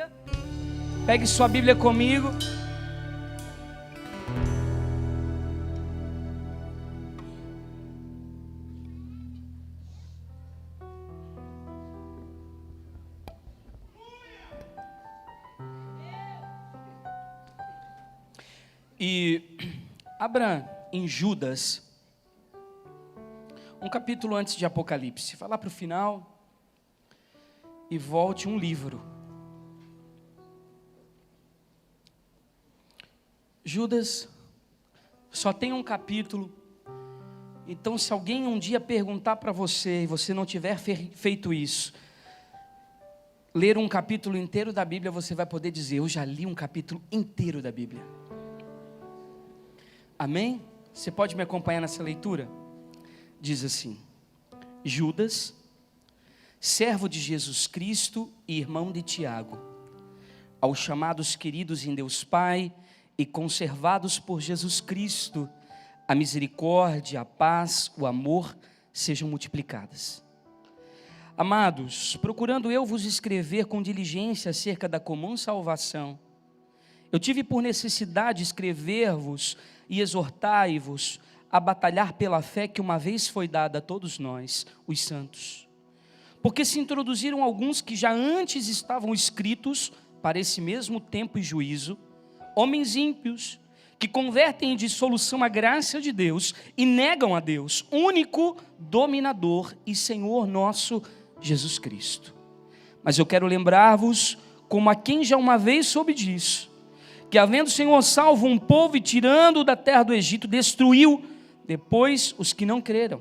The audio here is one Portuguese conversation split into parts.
Bíblia. Pegue sua Bíblia comigo. E abra em Judas, um capítulo antes de Apocalipse. Vá lá para o final e volte um livro. Judas só tem um capítulo. Então, se alguém um dia perguntar para você e você não tiver feito isso, ler um capítulo inteiro da Bíblia, você vai poder dizer: eu já li um capítulo inteiro da Bíblia. Amém? Você pode me acompanhar nessa leitura? Diz assim: Judas, servo de Jesus Cristo e irmão de Tiago, aos chamados queridos em Deus Pai e conservados por Jesus Cristo, a misericórdia, a paz, o amor sejam multiplicadas. Amados, procurando eu vos escrever com diligência acerca da comum salvação, eu tive por necessidade escrever-vos e exortai-vos a batalhar pela fé que uma vez foi dada a todos nós, os santos. Porque se introduziram alguns que já antes estavam escritos para esse mesmo tempo e juízo, homens ímpios, que convertem em dissolução a graça de Deus e negam a Deus, único dominador e Senhor nosso Jesus Cristo. Mas eu quero lembrar-vos, como a quem já uma vez soube disso, que havendo o Senhor salvo um povo e tirando-o da terra do Egito, destruiu depois os que não creram.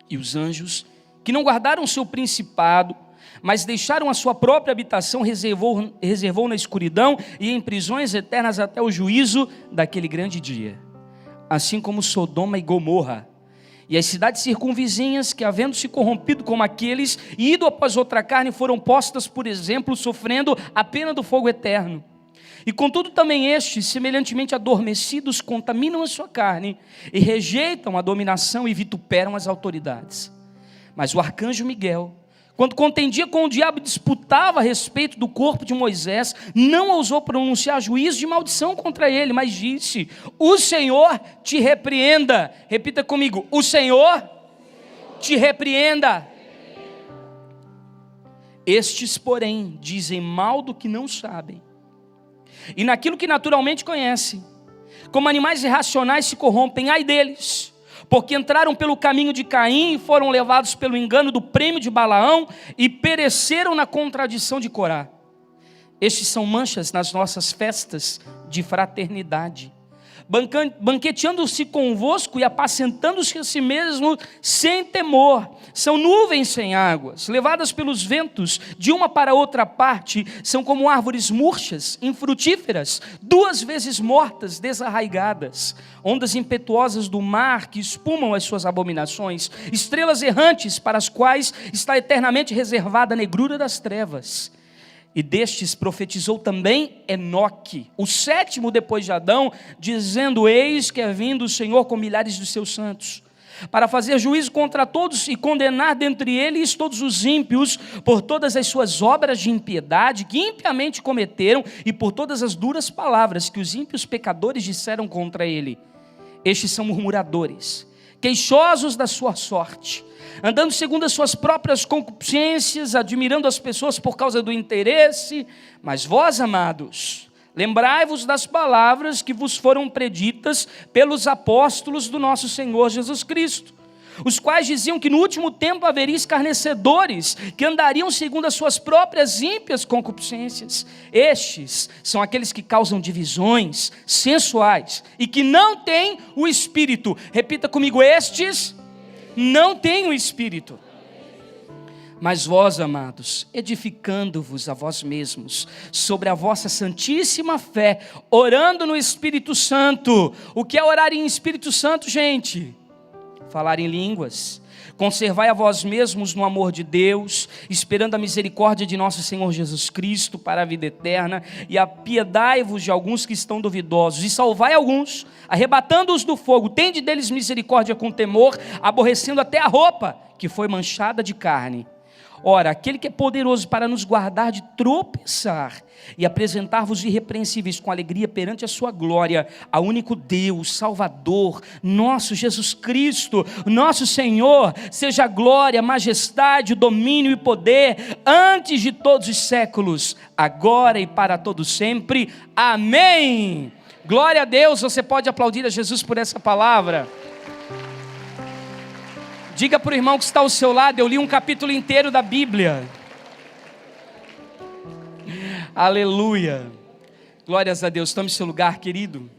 E os anjos, que não guardaram seu principado, mas deixaram a sua própria habitação, reservou na escuridão e em prisões eternas até o juízo daquele grande dia. Assim como Sodoma e Gomorra, e as cidades circunvizinhas, que havendo se corrompido como aqueles, e ido após outra carne, foram postas, por exemplo, sofrendo a pena do fogo eterno. E contudo também estes, semelhantemente adormecidos, contaminam a sua carne, e rejeitam a dominação e vituperam as autoridades. Mas o arcanjo Miguel, quando contendia com o diabo e disputava a respeito do corpo de Moisés, não ousou pronunciar juízo de maldição contra ele, mas disse: o Senhor te repreenda. Repita comigo: o Senhor te repreenda. Estes, porém, dizem mal do que não sabem, e naquilo que naturalmente conhecem, como animais irracionais se corrompem. Ai deles, porque entraram pelo caminho de Caim e foram levados pelo engano do prêmio de Balaão e pereceram na contradição de Corá. Estes são manchas nas nossas festas de fraternidade, banqueteando-se convosco e apacentando-se a si mesmo sem temor. São nuvens sem águas, levadas pelos ventos de uma para outra parte. São como árvores murchas, infrutíferas, 2 vezes mortas, desarraigadas. Ondas impetuosas do mar que espumam as suas abominações. Estrelas errantes para as quais está eternamente reservada a negrura das trevas. E destes profetizou também Enoque, o 7º depois de Adão, dizendo: eis que é vindo o Senhor com milhares de seus santos, para fazer juízo contra todos e condenar dentre eles todos os ímpios, por todas as suas obras de impiedade que impiamente cometeram, e por todas as duras palavras que os ímpios pecadores disseram contra ele. Estes são murmuradores, queixosos da sua sorte, andando segundo as suas próprias concupiscências, admirando as pessoas por causa do interesse. Mas vós, amados, lembrai-vos das palavras que vos foram preditas pelos apóstolos do nosso Senhor Jesus Cristo, os quais diziam que no último tempo haveria escarnecedores, que andariam segundo as suas próprias ímpias concupiscências. Estes são aqueles que causam divisões sensuais e que não têm o Espírito. Repita comigo: estes não têm o Espírito. Mas vós, amados, edificando-vos a vós mesmos sobre a vossa santíssima fé, orando no Espírito Santo. O que é orar em Espírito Santo, gente? Falar em línguas. Conservai a vós mesmos no amor de Deus, esperando a misericórdia de nosso Senhor Jesus Cristo para a vida eterna, e apiedai-vos de alguns que estão duvidosos, e salvai alguns, arrebatando-os do fogo. Tende deles misericórdia com temor, aborrecendo até a roupa que foi manchada de carne. Ora, aquele que é poderoso para nos guardar de tropeçar e apresentar-vos irrepreensíveis com alegria perante a sua glória, ao único Deus, Salvador, nosso Jesus Cristo, nosso Senhor, seja a glória, majestade, domínio e poder, antes de todos os séculos, agora e para todo sempre. Amém. Glória a Deus. Você pode aplaudir a Jesus por essa palavra. Diga para o irmão que está ao seu lado: eu li um capítulo inteiro da Bíblia. Aleluia. Glórias a Deus. Tome seu lugar, querido.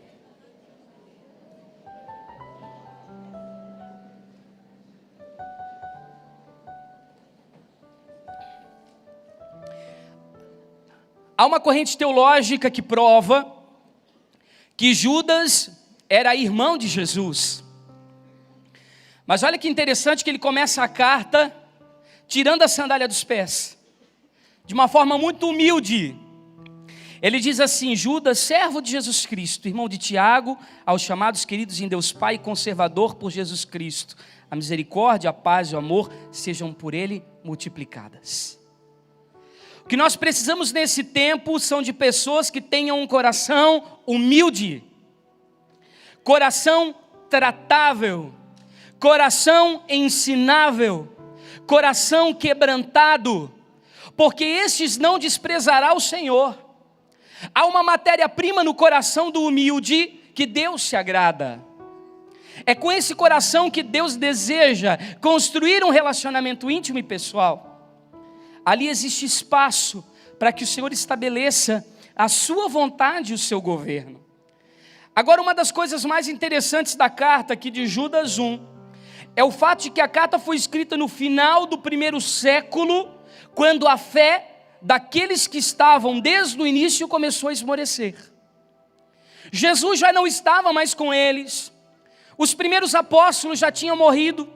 Há uma corrente teológica que prova que Judas era irmão de Jesus. Mas olha que interessante que ele começa a carta tirando a sandália dos pés, de uma forma muito humilde. Ele diz assim: Judas, servo de Jesus Cristo, irmão de Tiago, aos chamados queridos em Deus Pai, conservador por Jesus Cristo, a misericórdia, a paz e o amor sejam por ele multiplicadas. O que nós precisamos nesse tempo são de pessoas que tenham um coração humilde, coração tratável, coração ensinável, coração quebrantado, porque estes não desprezará o Senhor. Há uma matéria-prima no coração do humilde que Deus se agrada. É com esse coração que Deus deseja construir um relacionamento íntimo e pessoal. Ali existe espaço para que o Senhor estabeleça a sua vontade e o seu governo. Agora, uma das coisas mais interessantes da carta aqui de Judas 1 é o fato de que a carta foi escrita no final do primeiro século, quando a fé daqueles que estavam desde o início começou a esmorecer. Jesus já não estava mais com eles, os primeiros apóstolos já tinham morrido.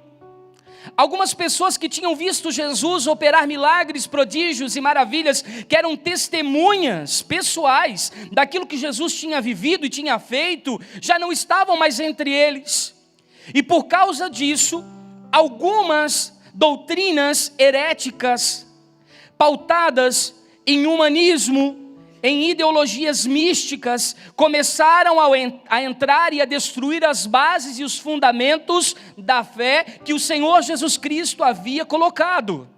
Algumas pessoas que tinham visto Jesus operar milagres, prodígios e maravilhas, que eram testemunhas pessoais daquilo que Jesus tinha vivido e tinha feito, já não estavam mais entre eles. E por causa disso, algumas doutrinas heréticas, pautadas em humanismo, em ideologias místicas, começaram a entrar e a destruir as bases e os fundamentos da fé que o Senhor Jesus Cristo havia colocado.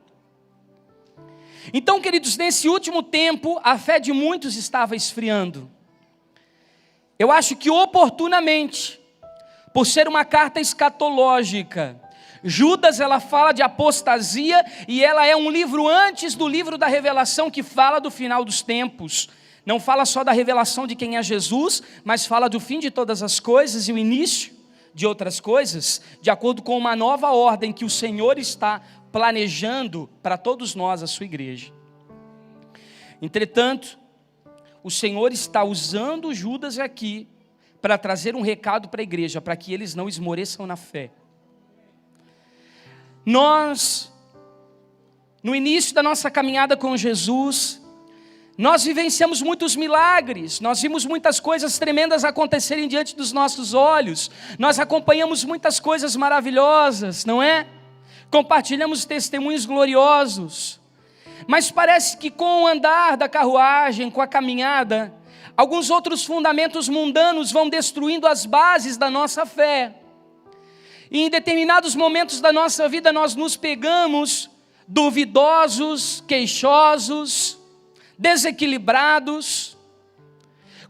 Então, queridos, nesse último tempo, a fé de muitos estava esfriando. Eu acho que oportunamente, por ser uma carta escatológica, Judas, ela fala de apostasia e ela é um livro antes do livro da Revelação, que fala do final dos tempos. Não fala só da revelação de quem é Jesus, mas fala do fim de todas as coisas e o início de outras coisas, de acordo com uma nova ordem que o Senhor está planejando para todos nós, a sua igreja. Entretanto, o Senhor está usando Judas aqui para trazer um recado para a igreja, para que eles não esmoreçam na fé. Nós, no início da nossa caminhada com Jesus, nós vivenciamos muitos milagres, nós vimos muitas coisas tremendas acontecerem diante dos nossos olhos, nós acompanhamos muitas coisas maravilhosas, não é? Compartilhamos testemunhos gloriosos, mas parece que com o andar da carruagem, com a caminhada, alguns outros fundamentos mundanos vão destruindo as bases da nossa fé. E em determinados momentos da nossa vida nós nos pegamos duvidosos, queixosos, desequilibrados,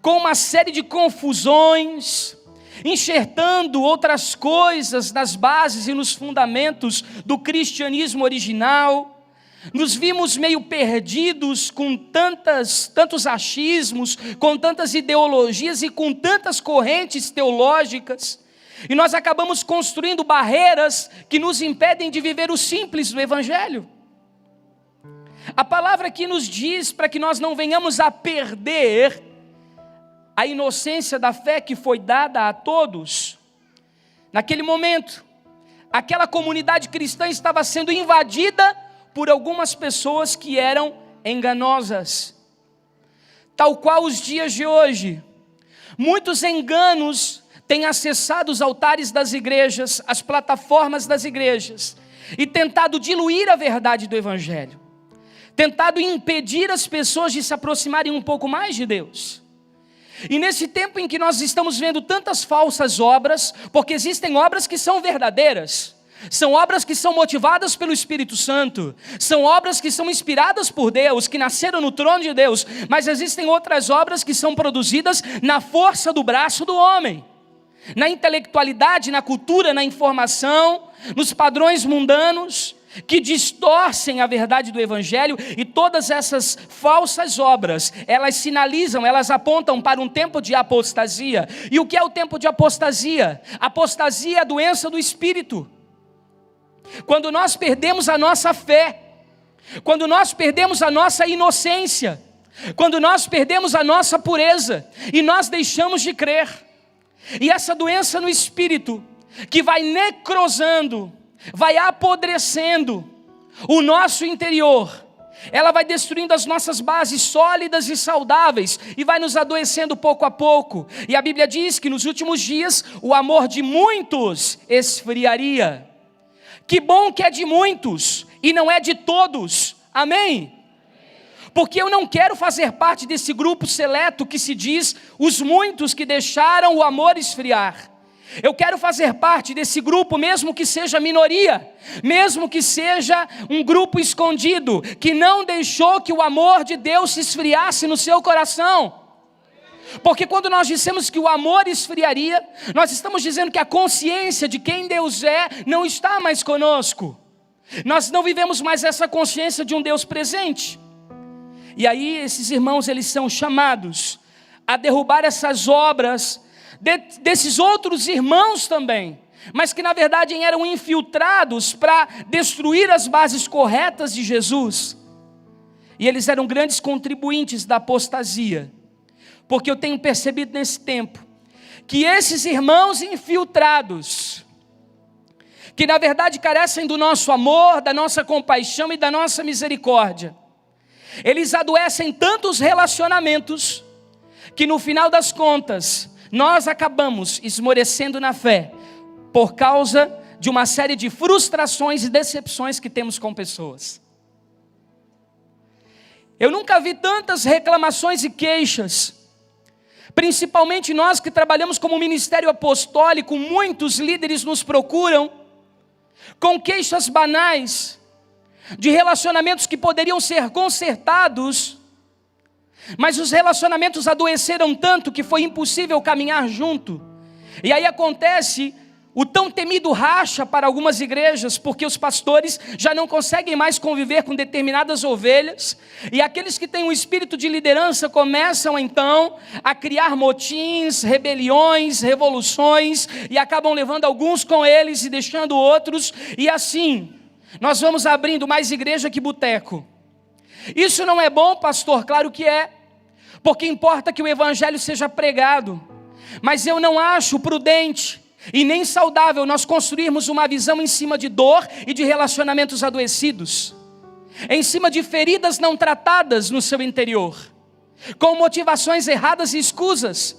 com uma série de confusões, enxertando outras coisas nas bases e nos fundamentos do cristianismo original. Nos vimos meio perdidos com tantos achismos, com tantas ideologias e com tantas correntes teológicas. E nós acabamos construindo barreiras que nos impedem de viver o simples do Evangelho. A palavra aqui nos diz para que nós não venhamos a perder a inocência da fé que foi dada a todos. Naquele momento, aquela comunidade cristã estava sendo invadida por algumas pessoas que eram enganosas. Tal qual os dias de hoje, muitos enganos têm acessado os altares das igrejas, as plataformas das igrejas, e tentado diluir a verdade do Evangelho, tentado impedir as pessoas de se aproximarem um pouco mais de Deus. E nesse tempo em que nós estamos vendo tantas falsas obras, porque existem obras que são verdadeiras, são obras que são motivadas pelo Espírito Santo, são obras que são inspiradas por Deus, que nasceram no trono de Deus, mas existem outras obras que são produzidas na força do braço do homem, na intelectualidade, na cultura, na informação, nos padrões mundanos, que distorcem a verdade do Evangelho. E todas essas falsas obras, elas sinalizam, elas apontam para um tempo de apostasia. E o que é o tempo de apostasia? Apostasia é a doença do Espírito. Quando nós perdemos a nossa fé, quando nós perdemos a nossa inocência, quando nós perdemos a nossa pureza, e nós deixamos de crer. E essa doença no Espírito, que vai necrosando, vai apodrecendo o nosso interior, ela vai destruindo as nossas bases sólidas e saudáveis, e vai nos adoecendo pouco a pouco. E a Bíblia diz que nos últimos dias, o amor de muitos esfriaria. Que bom que é de muitos, e não é de todos, amém? Porque eu não quero fazer parte desse grupo seleto que se diz os muitos que deixaram o amor esfriar. Eu quero fazer parte desse grupo, mesmo que seja minoria, mesmo que seja um grupo escondido, que não deixou que o amor de Deus se esfriasse no seu coração. Porque quando nós dissemos que o amor esfriaria, nós estamos dizendo que a consciência de quem Deus é não está mais conosco. Nós não vivemos mais essa consciência de um Deus presente. E aí esses irmãos, eles são chamados a derrubar essas obras desses outros irmãos também, mas que na verdade eram infiltrados para destruir as bases corretas de Jesus. E eles eram grandes contribuintes da apostasia. Porque eu tenho percebido nesse tempo, que esses irmãos infiltrados, que na verdade carecem do nosso amor, da nossa compaixão e da nossa misericórdia, eles adoecem tantos relacionamentos, que no final das contas, nós acabamos esmorecendo na fé, por causa de uma série de frustrações e decepções que temos com pessoas. Eu nunca vi tantas reclamações e queixas, principalmente nós que trabalhamos como ministério apostólico. Muitos líderes nos procuram com queixas banais, de relacionamentos que poderiam ser consertados, mas os relacionamentos adoeceram tanto que foi impossível caminhar junto. E aí acontece o tão temido racha para algumas igrejas, porque os pastores já não conseguem mais conviver com determinadas ovelhas, e aqueles que têm um espírito de liderança começam então a criar motins, rebeliões, revoluções, e acabam levando alguns com eles e deixando outros, e assim nós vamos abrindo mais igreja que boteco. Isso não é bom, pastor? Claro que é, porque importa que o evangelho seja pregado, mas eu não acho prudente e nem saudável nós construirmos uma visão em cima de dor e de relacionamentos adoecidos, em cima de feridas não tratadas no seu interior, com motivações erradas e escusas,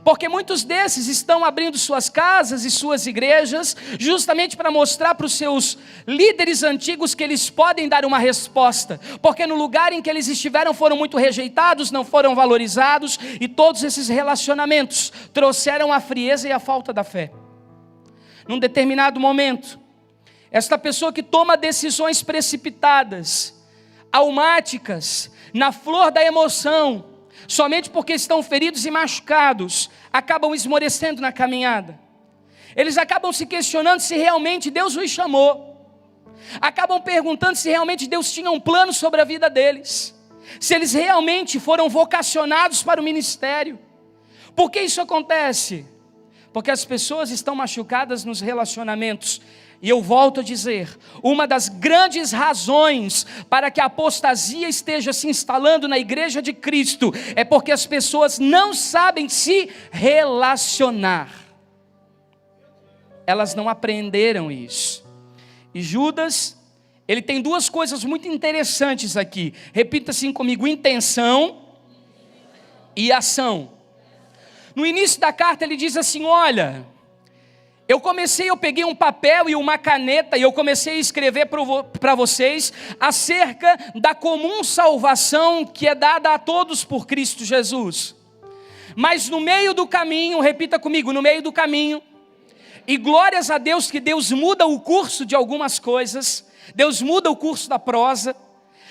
porque muitos desses estão abrindo suas casas e suas igrejas justamente para mostrar para os seus líderes antigos que eles podem dar uma resposta, porque no lugar em que eles estiveram foram muito rejeitados, não foram valorizados, e todos esses relacionamentos trouxeram a frieza e a falta da fé. Num determinado momento, esta pessoa que toma decisões precipitadas, almáticas, na flor da emoção, somente porque estão feridos e machucados, acabam esmorecendo na caminhada. Eles acabam se questionando se realmente Deus os chamou, acabam perguntando se realmente Deus tinha um plano sobre a vida deles, se eles realmente foram vocacionados para o ministério. Por que isso acontece? Porque as pessoas estão machucadas nos relacionamentos. E eu volto a dizer, uma das grandes razões para que a apostasia esteja se instalando na igreja de Cristo é porque as pessoas não sabem se relacionar. Elas não aprenderam isso. E Judas, ele tem duas coisas muito interessantes aqui. Repita assim comigo: intenção e ação. No início da carta ele diz assim: olha, eu peguei um papel e uma caneta e eu comecei a escrever para vocês acerca da comum salvação que é dada a todos por Cristo Jesus. Mas no meio do caminho, repita comigo, no meio do caminho, e glórias a Deus que Deus muda o curso de algumas coisas, Deus muda o curso da prosa,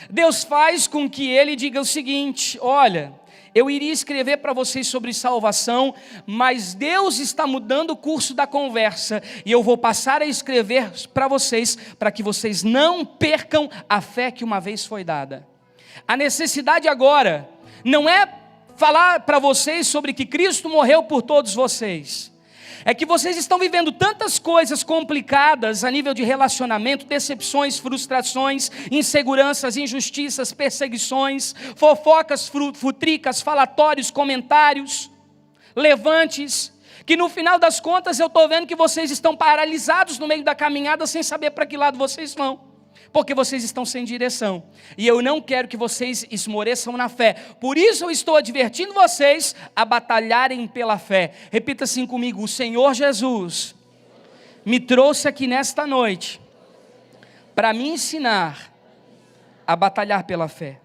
Deus faz com que ele diga o seguinte: olha, eu iria escrever para vocês sobre salvação, mas Deus está mudando o curso da conversa, e eu vou passar a escrever para vocês, para que vocês não percam a fé que uma vez foi dada. A necessidade agora não é falar para vocês sobre que Cristo morreu por todos vocês, é que vocês estão vivendo tantas coisas complicadas a nível de relacionamento, decepções, frustrações, inseguranças, injustiças, perseguições, fofocas, futricas, falatórios, comentários, levantes, que no final das contas eu estou vendo que vocês estão paralisados no meio da caminhada sem saber para que lado vocês vão. Porque vocês estão sem direção, e eu não quero que vocês esmoreçam na fé, por isso eu estou advertindo vocês a batalharem pela fé. Repita assim comigo: o Senhor Jesus me trouxe aqui nesta noite para me ensinar a batalhar pela fé.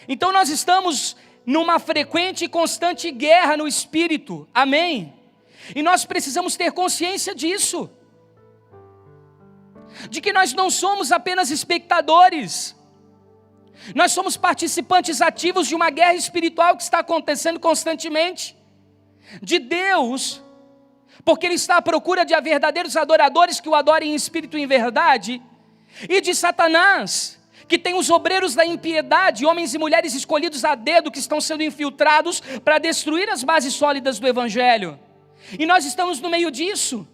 Então nós estamos numa frequente e constante guerra no Espírito, amém? E nós precisamos ter consciência disso, de que nós não somos apenas espectadores, nós somos participantes ativos de uma guerra espiritual que está acontecendo constantemente, de Deus, porque Ele está à procura de verdadeiros adoradores que o adorem em espírito e em verdade, e de Satanás, que tem os obreiros da impiedade, homens e mulheres escolhidos a dedo, que estão sendo infiltrados para destruir as bases sólidas do Evangelho, e nós estamos no meio disso.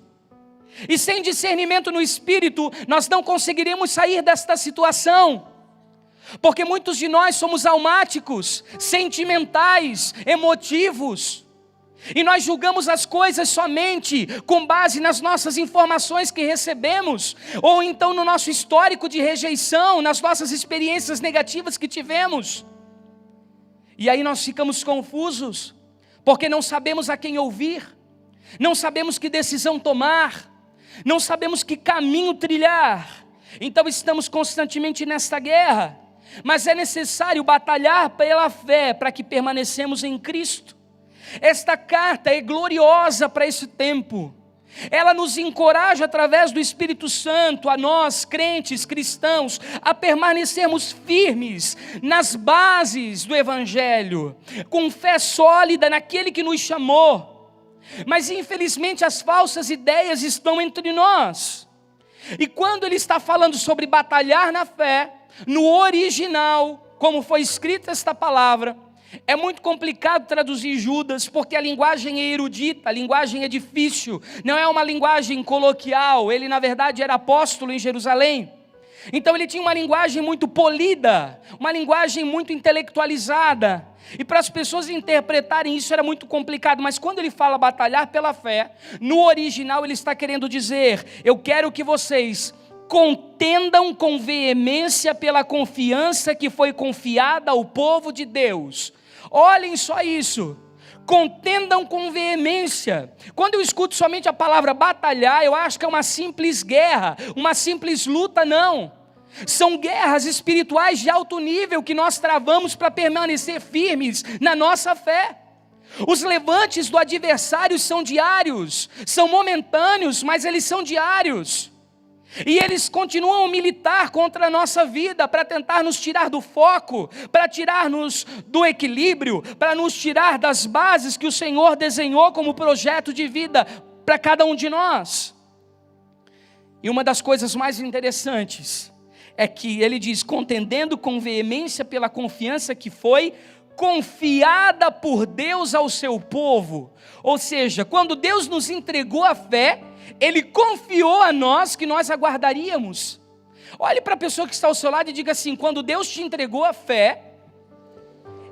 E sem discernimento no Espírito, nós não conseguiremos sair desta situação, porque muitos de nós somos almáticos, sentimentais, emotivos, e nós julgamos as coisas somente com base nas nossas informações que recebemos, ou então no nosso histórico de rejeição, nas nossas experiências negativas que tivemos, e aí nós ficamos confusos, porque não sabemos a quem ouvir, não sabemos que decisão tomar, não sabemos que caminho trilhar. Então estamos constantemente nesta guerra, mas é necessário batalhar pela fé para que permanecemos em Cristo. Esta carta é gloriosa para esse tempo, ela nos encoraja através do Espírito Santo, a nós crentes cristãos, a permanecermos firmes nas bases do Evangelho, com fé sólida naquele que nos chamou. Mas infelizmente as falsas ideias estão entre nós, e quando ele está falando sobre batalhar na fé, no original, como foi escrita esta palavra, é muito complicado traduzir Judas, porque a linguagem é erudita, a linguagem é difícil, não é uma linguagem coloquial. Ele na verdade era apóstolo em Jerusalém, então ele tinha uma linguagem muito polida, uma linguagem muito intelectualizada, e para as pessoas interpretarem isso era muito complicado. Mas quando ele fala batalhar pela fé, no original ele está querendo dizer: eu quero que vocês contendam com veemência pela confiança que foi confiada ao povo de Deus. Olhem só isso, contendam com veemência. Quando eu escuto somente a palavra batalhar, eu acho que é uma simples guerra, uma simples luta. Não, são guerras espirituais de alto nível que nós travamos para permanecer firmes na nossa fé. Os levantes do adversário são diários, são momentâneos, mas eles são diários. E eles continuam a militar contra a nossa vida, para tentar nos tirar do foco, para tirar-nos do equilíbrio, para nos tirar das bases que o Senhor desenhou como projeto de vida para cada um de nós. E uma das coisas mais interessantes é que ele diz: contendendo com veemência pela confiança que foi confiada por Deus ao seu povo. Ou seja, quando Deus nos entregou a fé, Ele confiou a nós que nós aguardaríamos. Olhe para a pessoa que está ao seu lado e diga assim: quando Deus te entregou a fé,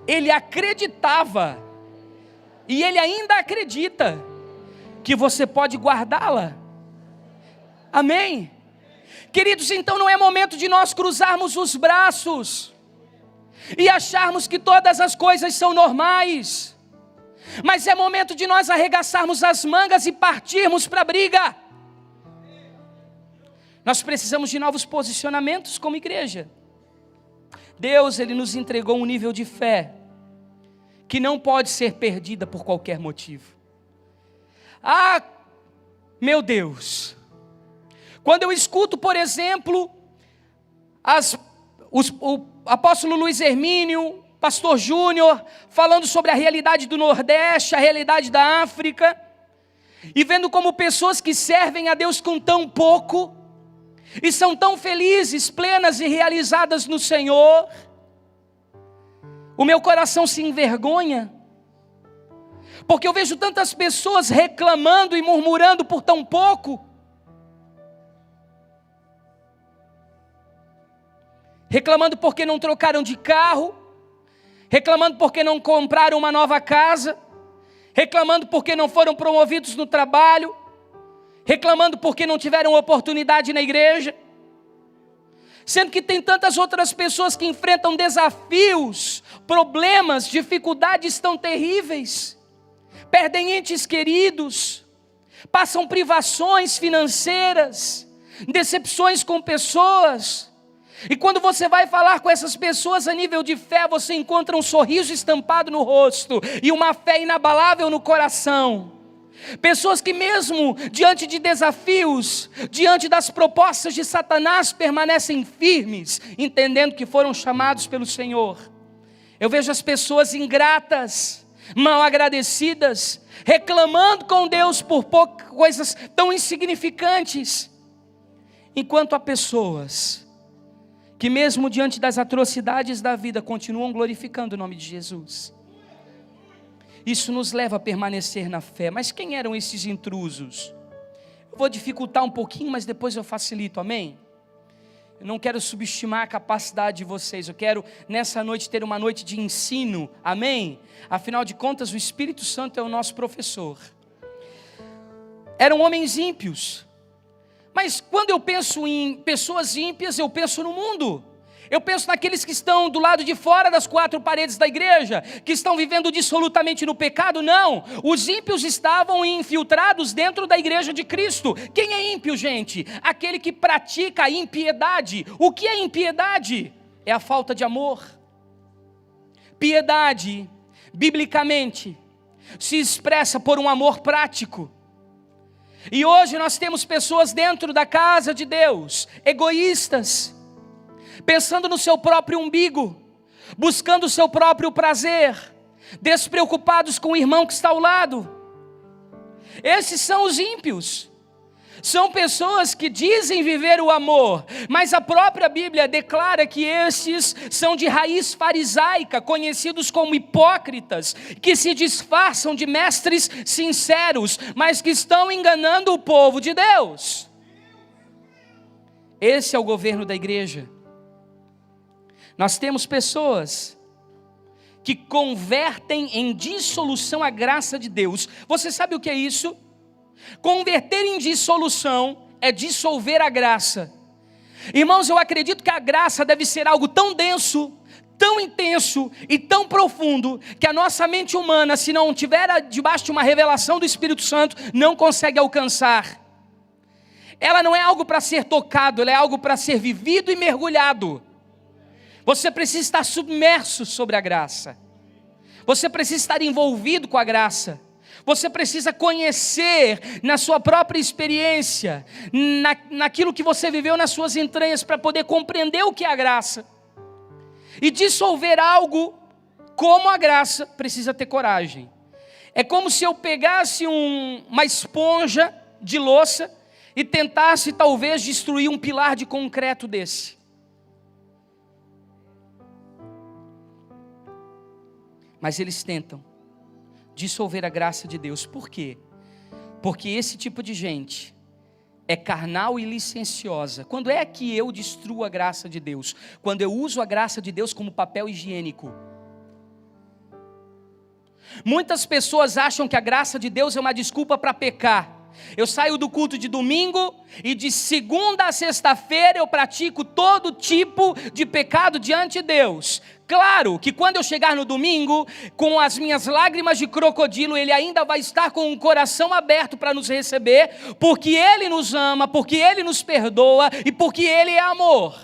Ele acreditava, e Ele ainda acredita, que você pode guardá-la. Amém? Queridos, então não é momento de nós cruzarmos os braços e acharmos que todas as coisas são normais. mas é momento de nós arregaçarmos as mangas e partirmos para a briga. Nós precisamos de novos posicionamentos como igreja. Deus, Ele nos entregou um nível de fé que não pode ser perdida por qualquer motivo. Ah, meu Deus, quando eu escuto, por exemplo, o apóstolo Luiz Hermínio, pastor Júnior, falando sobre a realidade do Nordeste, a realidade da África, e vendo como pessoas que servem a Deus com tão pouco, e são tão felizes, plenas e realizadas no Senhor, o meu coração se envergonha, porque eu vejo tantas pessoas reclamando e murmurando por tão pouco, reclamando porque não trocaram de carro, reclamando porque não compraram uma nova casa, reclamando porque não foram promovidos no trabalho, reclamando porque não tiveram oportunidade na igreja, sendo que tem tantas outras pessoas que enfrentam desafios, problemas, dificuldades tão terríveis, perdem entes queridos, passam privações financeiras, decepções com pessoas, e quando você vai falar com essas pessoas a nível de fé, você encontra um sorriso estampado no rosto, e uma fé inabalável no coração. Pessoas que mesmo diante de desafios, diante das propostas de Satanás, permanecem firmes, entendendo que foram chamados pelo Senhor. Eu vejo as pessoas ingratas, mal agradecidas, reclamando com Deus por coisas tão insignificantes, enquanto há pessoas que mesmo diante das atrocidades da vida, continuam glorificando o nome de Jesus. Isso nos leva a permanecer na fé. Mas quem eram esses intrusos? Eu vou dificultar um pouquinho, mas depois eu facilito, amém? Eu não quero subestimar a capacidade de vocês, eu quero nessa noite ter uma noite de ensino, amém? Afinal de contas, o Espírito Santo é o nosso professor. Eram homens ímpios, mas quando eu penso em pessoas ímpias, eu penso no mundo. Eu penso naqueles que estão do lado de fora das quatro paredes da igreja, que estão vivendo dissolutamente no pecado. Não, os ímpios estavam infiltrados dentro da igreja de Cristo. Quem é ímpio, gente? Aquele que pratica a impiedade. O que é impiedade? É a falta de amor. Piedade, biblicamente, se expressa por um amor prático. E hoje nós temos pessoas dentro da casa de Deus, egoístas, pensando no seu próprio umbigo, buscando o seu próprio prazer, despreocupados com o irmão que está ao lado. Esses são os ímpios. São pessoas que dizem viver o amor, mas a própria Bíblia declara que esses são de raiz farisaica, conhecidos como hipócritas, que se disfarçam de mestres sinceros, mas que estão enganando o povo de Deus. Esse é o governo da igreja. Nós temos pessoas que convertem em dissolução a graça de Deus. Você sabe o que é isso? Converter em dissolução é dissolver a graça. Irmãos, eu acredito que a graça deve ser algo tão denso, tão intenso e tão profundo, que a nossa mente humana, se não estiver debaixo de uma revelação do Espírito Santo, não consegue alcançar. Ela não é algo para ser tocado, ela é algo para ser vivido e mergulhado. Você precisa estar submerso sobre a graça. Você precisa estar envolvido com a graça. Você precisa conhecer na sua própria experiência, naquilo que você viveu nas suas entranhas, para poder compreender o que é a graça. E dissolver algo como a graça precisa ter coragem. É como se eu pegasse uma esponja de louça e tentasse talvez destruir um pilar de concreto desse. Mas eles tentam dissolver a graça de Deus. Por quê? Porque esse tipo de gente é carnal e licenciosa. Quando é que eu destruo a graça de Deus? Quando eu uso a graça de Deus como papel higiênico. Muitas pessoas acham que a graça de Deus é uma desculpa para pecar. Eu saio do culto de domingo e de segunda a sexta-feira eu pratico todo tipo de pecado diante de Deus. Claro que quando eu chegar no domingo, com as minhas lágrimas de crocodilo, Ele ainda vai estar com o coração aberto para nos receber, porque Ele nos ama, porque Ele nos perdoa e porque Ele é amor.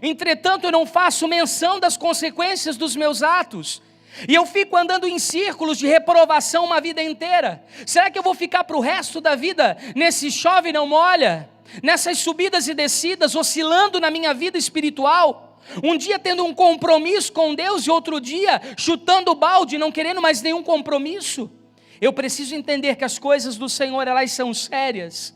Entretanto, eu não faço menção das consequências dos meus atos. E eu fico andando em círculos de reprovação uma vida inteira. Será que eu vou ficar para o resto da vida nesse chove e não molha? Nessas subidas e descidas, oscilando na minha vida espiritual? Um dia tendo um compromisso com Deus e outro dia chutando o balde, não querendo mais nenhum compromisso? Eu preciso entender que as coisas do Senhor, elas são sérias.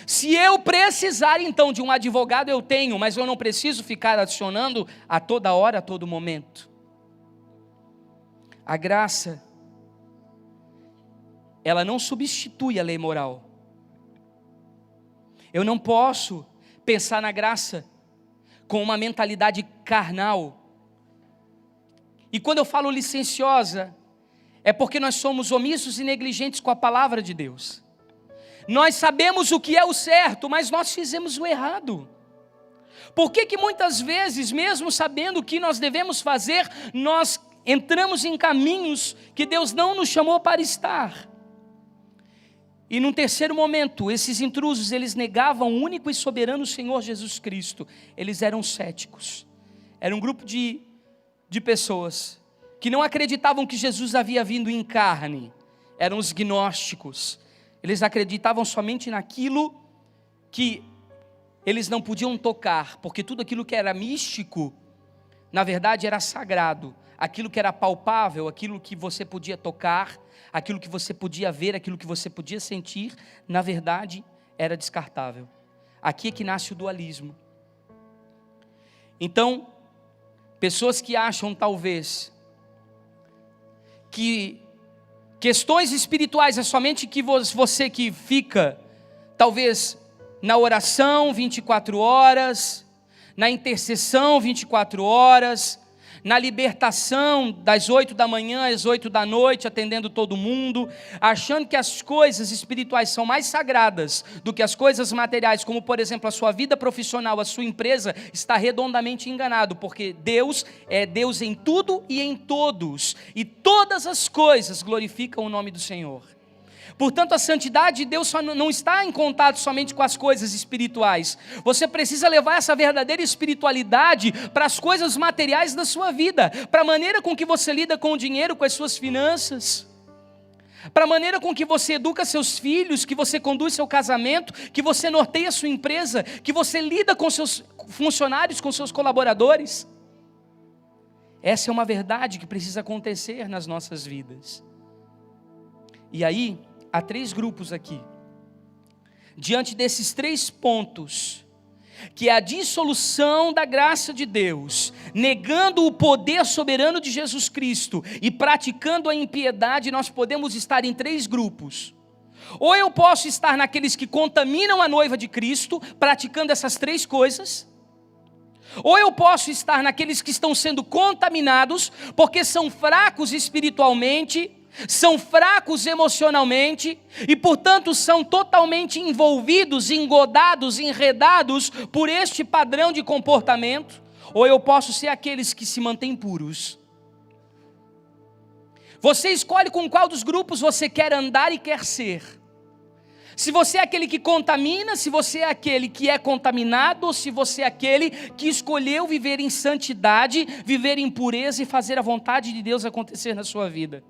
Se eu precisar então de um advogado, eu tenho, mas eu não preciso ficar acionando a toda hora, a todo momento. A graça, ela não substitui a lei moral. Eu não posso pensar na graça com uma mentalidade carnal. E quando eu falo licenciosa, é porque nós somos omissos e negligentes com a palavra de Deus. Nós sabemos o que é o certo, mas nós fizemos o errado. Por que muitas vezes, mesmo sabendo o que nós devemos fazer, nós entramos em caminhos que Deus não nos chamou para estar? E num terceiro momento, esses intrusos, eles negavam o único e soberano Senhor Jesus Cristo. Eles eram céticos. Era um grupo de pessoas que não acreditavam que Jesus havia vindo em carne. Eram os gnósticos. Eles acreditavam somente naquilo que eles não podiam tocar, porque tudo aquilo que era místico, na verdade era sagrado. Aquilo que era palpável, aquilo que você podia tocar, aquilo que você podia ver, aquilo que você podia sentir, na verdade era descartável. Aqui é que nasce o dualismo. Então, pessoas que acham talvez que questões espirituais é somente que você que fica talvez na oração 24 horas, na intercessão 24 horas, na libertação das 8 da manhã às 8 da noite, atendendo todo mundo, achando que as coisas espirituais são mais sagradas do que as coisas materiais, como por exemplo a sua vida profissional, a sua empresa, está redondamente enganado, porque Deus é Deus em tudo e em todos, e todas as coisas glorificam o nome do Senhor. Portanto, a santidade de Deus só não está em contato somente com as coisas espirituais. Você precisa levar essa verdadeira espiritualidade para as coisas materiais da sua vida, para a maneira com que você lida com o dinheiro, com as suas finanças, para a maneira com que você educa seus filhos, que você conduz seu casamento, que você norteia sua empresa, que você lida com seus funcionários, com seus colaboradores. Essa é uma verdade que precisa acontecer nas nossas vidas. E aí, há 3 grupos aqui. Diante desses 3 pontos, que é a dissolução da graça de Deus, negando o poder soberano de Jesus Cristo e praticando a impiedade, nós podemos estar em 3 grupos. Ou eu posso estar naqueles que contaminam a noiva de Cristo, praticando essas 3 coisas. Ou eu posso estar naqueles que estão sendo contaminados, porque são fracos espiritualmente, são fracos emocionalmente e, portanto, são totalmente envolvidos, engodados, enredados por este padrão de comportamento. Ou eu posso ser aqueles que se mantêm puros. Você escolhe com qual dos grupos você quer andar e quer ser. Se você é aquele que contamina, se você é aquele que é contaminado, ou se você é aquele que escolheu viver em santidade, viver em pureza e fazer a vontade de Deus acontecer na sua vida.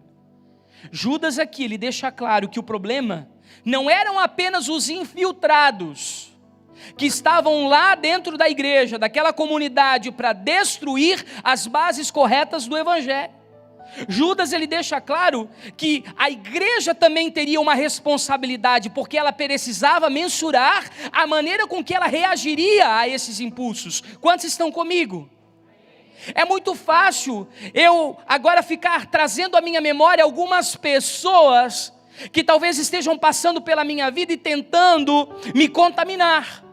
Judas aqui, ele deixa claro que o problema não eram apenas os infiltrados que estavam lá dentro da igreja, daquela comunidade, para destruir as bases corretas do evangelho. Judas, ele deixa claro que a igreja também teria uma responsabilidade, porque ela precisava mensurar a maneira com que ela reagiria a esses impulsos. Quantos estão comigo? É muito fácil eu agora ficar trazendo à minha memória algumas pessoas que talvez estejam passando pela minha vida e tentando me contaminar.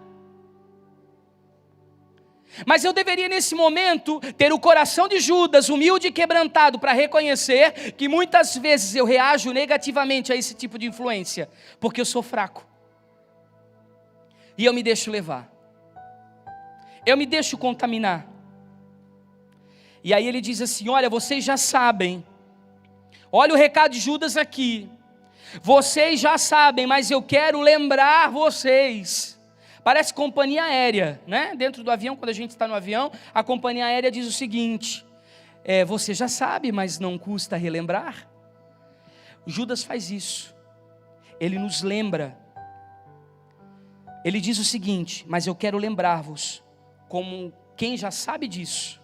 Mas eu deveria nesse momento ter o coração de Judas, humilde e quebrantado, para reconhecer que muitas vezes eu reajo negativamente a esse tipo de influência, porque eu sou fraco. E eu me deixo levar. Eu me deixo contaminar. E aí ele diz assim: olha, vocês já sabem. Olha o recado de Judas aqui. Vocês já sabem, mas eu quero lembrar vocês. Parece companhia aérea, né? Dentro do avião, quando a gente está no avião, a companhia aérea diz o seguinte: você já sabe, mas não custa relembrar. Judas faz isso. Ele nos lembra. Ele diz o seguinte: mas eu quero lembrar-vos, como quem já sabe disso,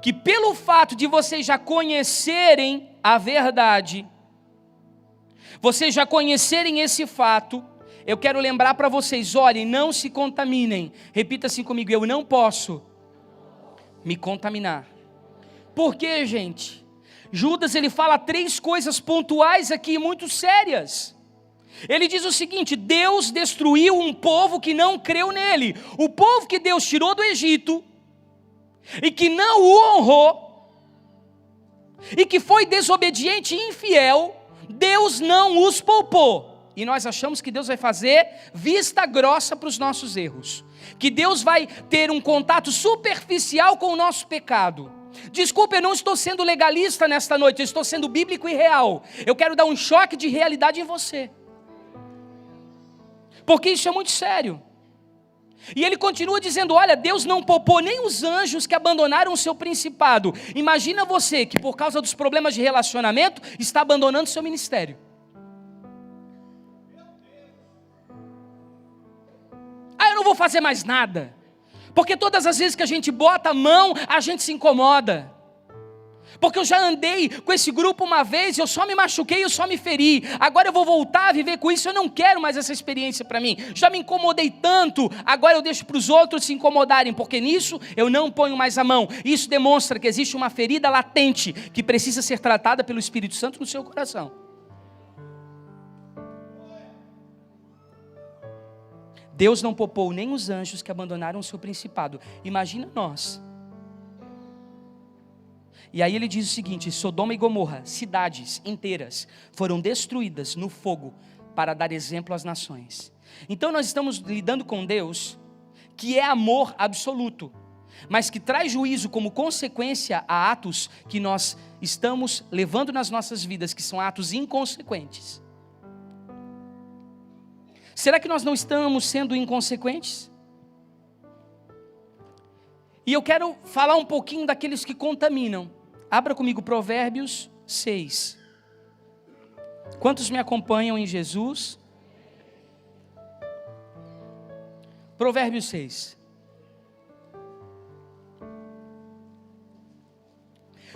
que pelo fato de vocês já conhecerem a verdade, vocês já conhecerem esse fato, eu quero lembrar para vocês: olhem, não se contaminem. Repita assim comigo: eu não posso me contaminar. Por quê, gente? Judas, ele fala 3 coisas pontuais aqui, muito sérias. Ele diz o seguinte: Deus destruiu um povo que não creu nele. O povo que Deus tirou do Egito, e que não o honrou, e que foi desobediente e infiel, Deus não os poupou. E nós achamos que Deus vai fazer vista grossa para os nossos erros, que Deus vai ter um contato superficial com o nosso pecado. Desculpa, eu não estou sendo legalista nesta noite, eu estou sendo bíblico e real. Eu quero dar um choque de realidade em você, porque isso é muito sério. E ele continua dizendo: olha, Deus não poupou nem os anjos que abandonaram o seu principado. Imagina você que por causa dos problemas de relacionamento está abandonando o seu ministério. Eu não vou fazer mais nada, porque todas as vezes que a gente bota a mão, a gente se incomoda. Porque eu já andei com esse grupo uma vez, eu só me machuquei, eu só me feri. Agora eu vou voltar a viver com isso, eu não quero mais essa experiência para mim. Já me incomodei tanto, agora eu deixo para os outros se incomodarem, porque nisso eu não ponho mais a mão. Isso demonstra que existe uma ferida latente, que precisa ser tratada pelo Espírito Santo no seu coração. Deus não poupou nem os anjos que abandonaram o seu principado. Imagina nós. E aí ele diz o seguinte: Sodoma e Gomorra, cidades inteiras, foram destruídas no fogo para dar exemplo às nações. Então nós estamos lidando com Deus, que é amor absoluto, mas que traz juízo como consequência a atos que nós estamos levando nas nossas vidas, que são atos inconsequentes. Será que nós não estamos sendo inconsequentes? E eu quero falar um pouquinho daqueles que contaminam. Abra comigo Provérbios 6. Quantos me acompanham em Jesus? Provérbios 6.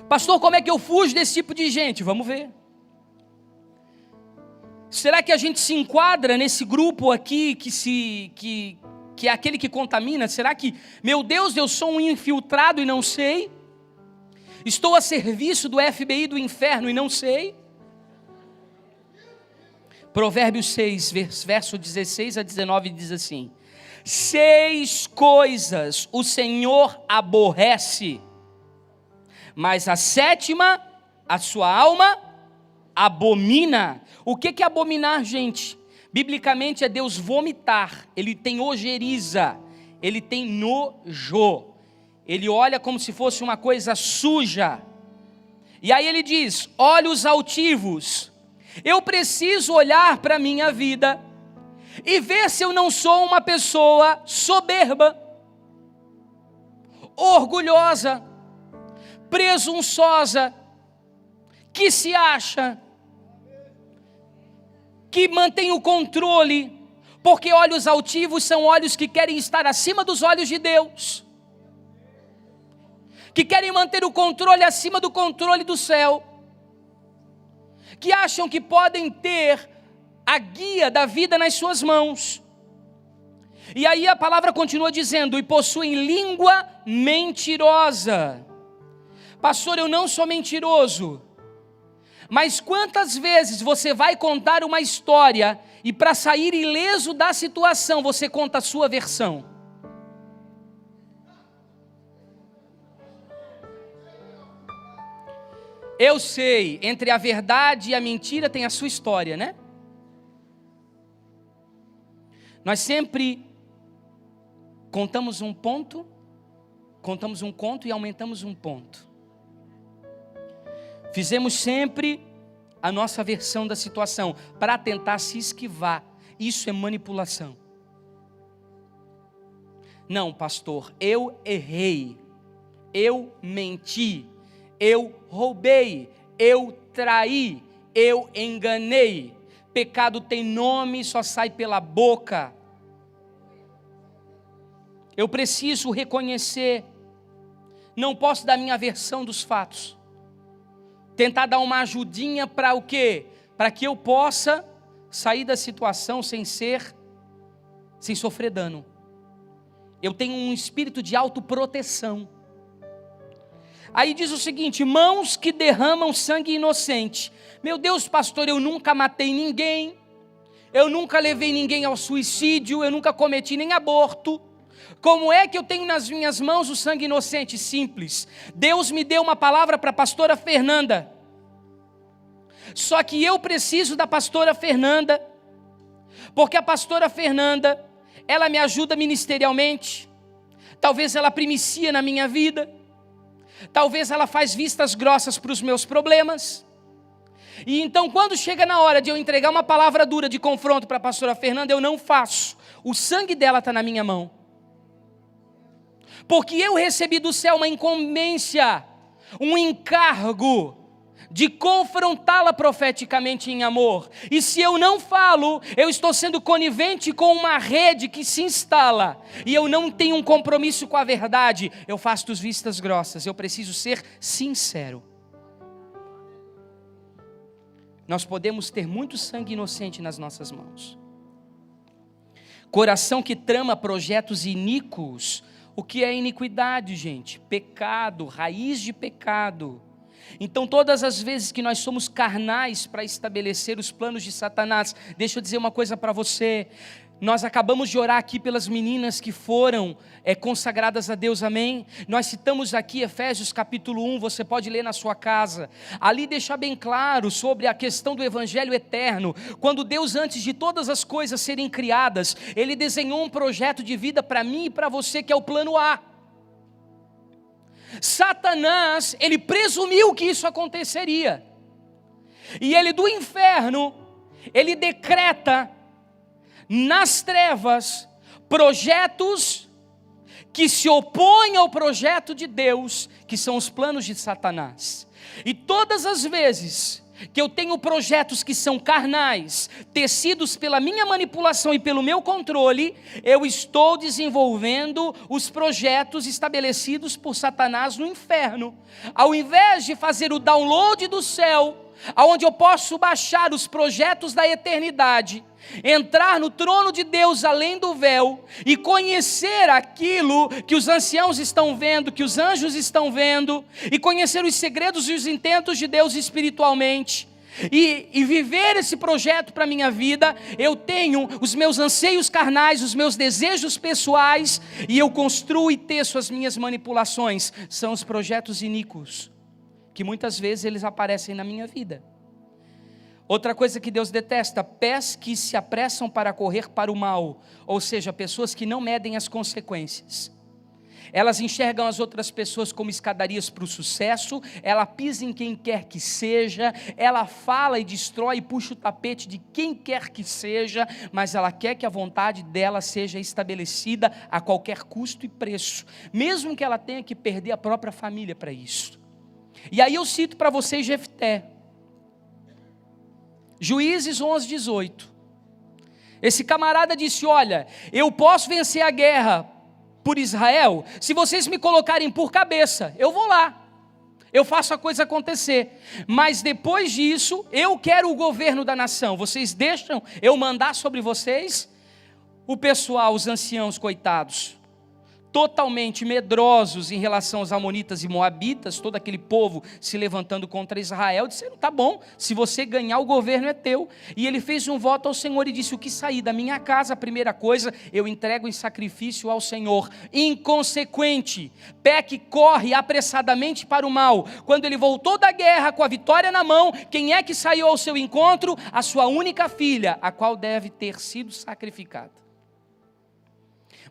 Pastor, como é que eu fujo desse tipo de gente? Vamos ver. Será que a gente se enquadra nesse grupo aqui que é aquele que contamina? Será que, meu Deus, eu sou um infiltrado e não sei? Estou a serviço do FBI do inferno e não sei? Provérbios 6, verso 16 a 19 diz assim: 6 coisas o Senhor aborrece, mas a 7ª a sua alma abomina. O que é abominar, gente? Biblicamente é Deus vomitar. Ele tem ojeriza, ele tem nojo, ele olha como se fosse uma coisa suja. E aí ele diz: olhos altivos. Eu preciso olhar para a minha vida e ver se eu não sou uma pessoa soberba, orgulhosa, presunçosa, que se acha, que mantém o controle, porque olhos altivos são olhos que querem estar acima dos olhos de Deus, que querem manter o controle acima do controle do céu, que acham que podem ter a guia da vida nas suas mãos. E aí a palavra continua dizendo: e possuem língua mentirosa. Pastor, eu não sou mentiroso. Mas quantas vezes você vai contar uma história e para sair ileso da situação você conta a sua versão? Eu sei, entre a verdade e a mentira tem a sua história, né? Nós sempre contamos um conto e aumentamos um ponto. Fizemos sempre a nossa versão da situação para tentar se esquivar. Isso é manipulação. Não, pastor, eu errei, eu menti, eu roubei, eu traí, eu enganei. Pecado tem nome, só sai pela boca. Eu preciso reconhecer. Não posso dar minha versão dos fatos. Tentar dar uma ajudinha para o quê? Para que eu possa sair da situação sem sofrer dano. Eu tenho um espírito de autoproteção. Aí diz o seguinte: mãos que derramam sangue inocente. Meu Deus, pastor, eu nunca matei ninguém, eu nunca levei ninguém ao suicídio, eu nunca cometi nem aborto. Como é que eu tenho nas minhas mãos o sangue inocente? Simples. Deus me deu uma palavra para a pastora Fernanda. Só que eu preciso da pastora Fernanda, porque a pastora Fernanda, ela me ajuda ministerialmente. Talvez ela primicia na minha vida. Talvez ela faz vistas grossas para os meus problemas. E então quando chega na hora de eu entregar uma palavra dura de confronto para a pastora Fernanda, eu não faço. O sangue dela está na minha mão. Porque eu recebi do céu uma incumbência, um encargo de confrontá-la profeticamente em amor. E se eu não falo, eu estou sendo conivente com uma rede que se instala. E eu não tenho um compromisso com a verdade. Eu faço as vistas grossas. Eu preciso ser sincero. Nós podemos ter muito sangue inocente nas nossas mãos. Coração que trama projetos iníquos. O que é iniquidade, gente? Pecado, raiz de pecado. Então todas as vezes que nós somos carnais para estabelecer os planos de Satanás, deixa eu dizer uma coisa para você. Nós acabamos de orar aqui pelas meninas que foram consagradas a Deus, amém? Nós citamos aqui Efésios capítulo 1, você pode ler na sua casa. Ali deixa bem claro sobre a questão do evangelho eterno. Quando Deus, antes de todas as coisas serem criadas, Ele desenhou um projeto de vida para mim e para você, que é o plano A. Satanás, ele presumiu que isso aconteceria. E ele do inferno, ele decreta nas trevas projetos que se opõem ao projeto de Deus, que são os planos de Satanás. E todas as vezes que eu tenho projetos que são carnais, tecidos pela minha manipulação e pelo meu controle, eu estou desenvolvendo os projetos estabelecidos por Satanás no inferno. Ao invés de fazer o download do céu, aonde eu posso baixar os projetos da eternidade, entrar no trono de Deus além do véu e conhecer aquilo que os anciãos estão vendo, que os anjos estão vendo, e conhecer os segredos e os intentos de Deus espiritualmente, e viver esse projeto para a minha vida, eu tenho os meus anseios carnais, os meus desejos pessoais, e eu construo e teço as minhas manipulações. São os projetos iníquos, que muitas vezes eles aparecem na minha vida. Outra coisa que Deus detesta: pés que se apressam para correr para o mal, ou seja, pessoas que não medem as consequências. Elas enxergam as outras pessoas como escadarias para o sucesso, ela pisa em quem quer que seja, ela fala e destrói e puxa o tapete de quem quer que seja, mas ela quer que a vontade dela seja estabelecida a qualquer custo e preço, mesmo que ela tenha que perder a própria família para isso. E aí eu cito para vocês Jefté, Juízes 11:18. Esse camarada disse: olha, eu posso vencer a guerra por Israel, se vocês me colocarem por cabeça, eu vou lá, eu faço a coisa acontecer, mas depois disso, eu quero o governo da nação, vocês deixam eu mandar sobre vocês? O pessoal, os anciãos, coitados, totalmente medrosos em relação aos amonitas e moabitas, todo aquele povo se levantando contra Israel, disseram, tá bom, se você ganhar o governo é teu. E ele fez um voto ao Senhor e disse, o que sair da minha casa, a primeira coisa, eu entrego em sacrifício ao Senhor. Inconsequente, Peque corre apressadamente para o mal. Quando ele voltou da guerra com a vitória na mão, quem é que saiu ao seu encontro? A sua única filha, a qual deve ter sido sacrificada.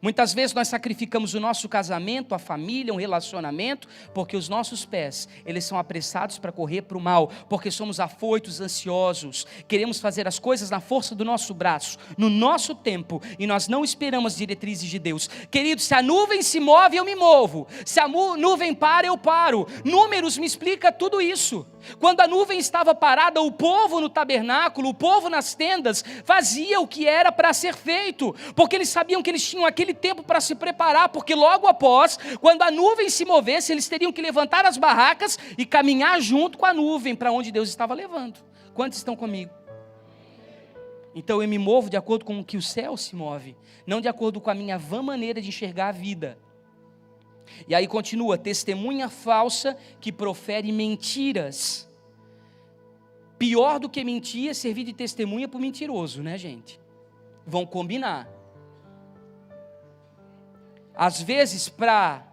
Muitas vezes nós sacrificamos o nosso casamento, a família, um relacionamento, porque os nossos pés, eles são apressados para correr para o mal, porque somos afoitos, ansiosos, queremos fazer as coisas na força do nosso braço, no nosso tempo, e nós não esperamos as diretrizes de Deus. Querido, se a nuvem se move, eu me movo, se a nuvem para, eu paro. Números me explica tudo isso. Quando a nuvem estava parada, o povo no tabernáculo, o povo nas tendas, fazia o que era para ser feito, porque eles sabiam que eles tinham aquele tempo para se preparar, porque logo após, quando a nuvem se movesse, eles teriam que levantar as barracas e caminhar junto com a nuvem para onde Deus estava levando. Quantos estão comigo? Então eu me movo de acordo com o que o céu se move, não de acordo com a minha vã maneira de enxergar a vida. E aí continua, testemunha falsa que profere mentiras. Pior do que mentir é servir de testemunha para o mentiroso, né, gente? Vão combinar. Às vezes, para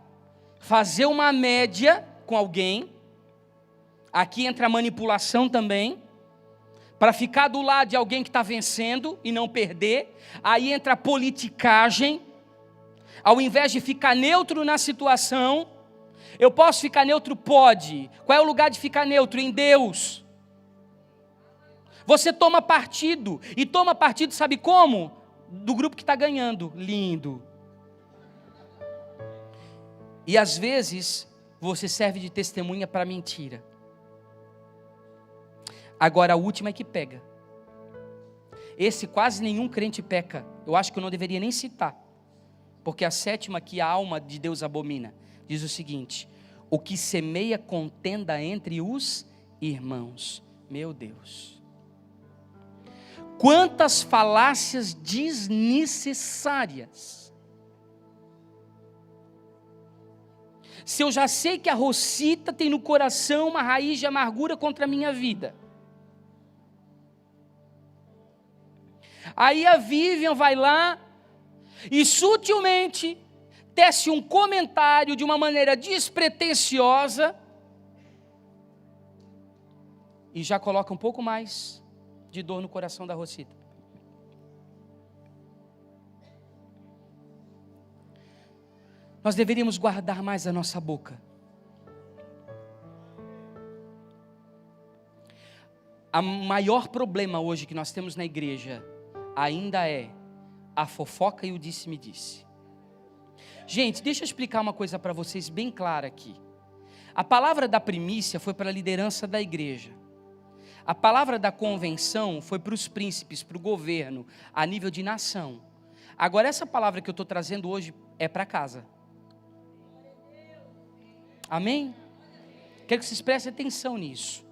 fazer uma média com alguém, aqui entra a manipulação também, para ficar do lado de alguém que está vencendo e não perder, aí entra a politicagem. Ao invés de ficar neutro na situação, eu posso ficar neutro? Pode. Qual é o lugar de ficar neutro? Em Deus. Você toma partido, e toma partido sabe como? Do grupo que está ganhando. Lindo. E às vezes, você serve de testemunha para mentira. Agora a última é que pega. Esse quase nenhum crente peca. Eu acho que eu não deveria nem citar. Porque a sétima que a alma de Deus abomina, diz o seguinte, o que semeia contenda entre os irmãos. Meu Deus. Quantas falácias desnecessárias. Se eu já sei que a Rosita tem no coração uma raiz de amargura contra a minha vida. Aí a Vivian vai lá e sutilmente tece um comentário de uma maneira despretensiosa e já coloca um pouco mais de dor no coração da Rosita. Nós deveríamos guardar mais a nossa boca. O maior problema hoje que nós temos na igreja ainda é a fofoca e o disse-me-disse. Gente, deixa eu explicar uma coisa para vocês bem clara aqui. A palavra da primícia foi para a liderança da igreja. A palavra da convenção foi para os príncipes, para o governo, a nível de nação. Agora essa palavra que eu estou trazendo hoje é para casa. Amém? Quero que vocês prestem atenção nisso.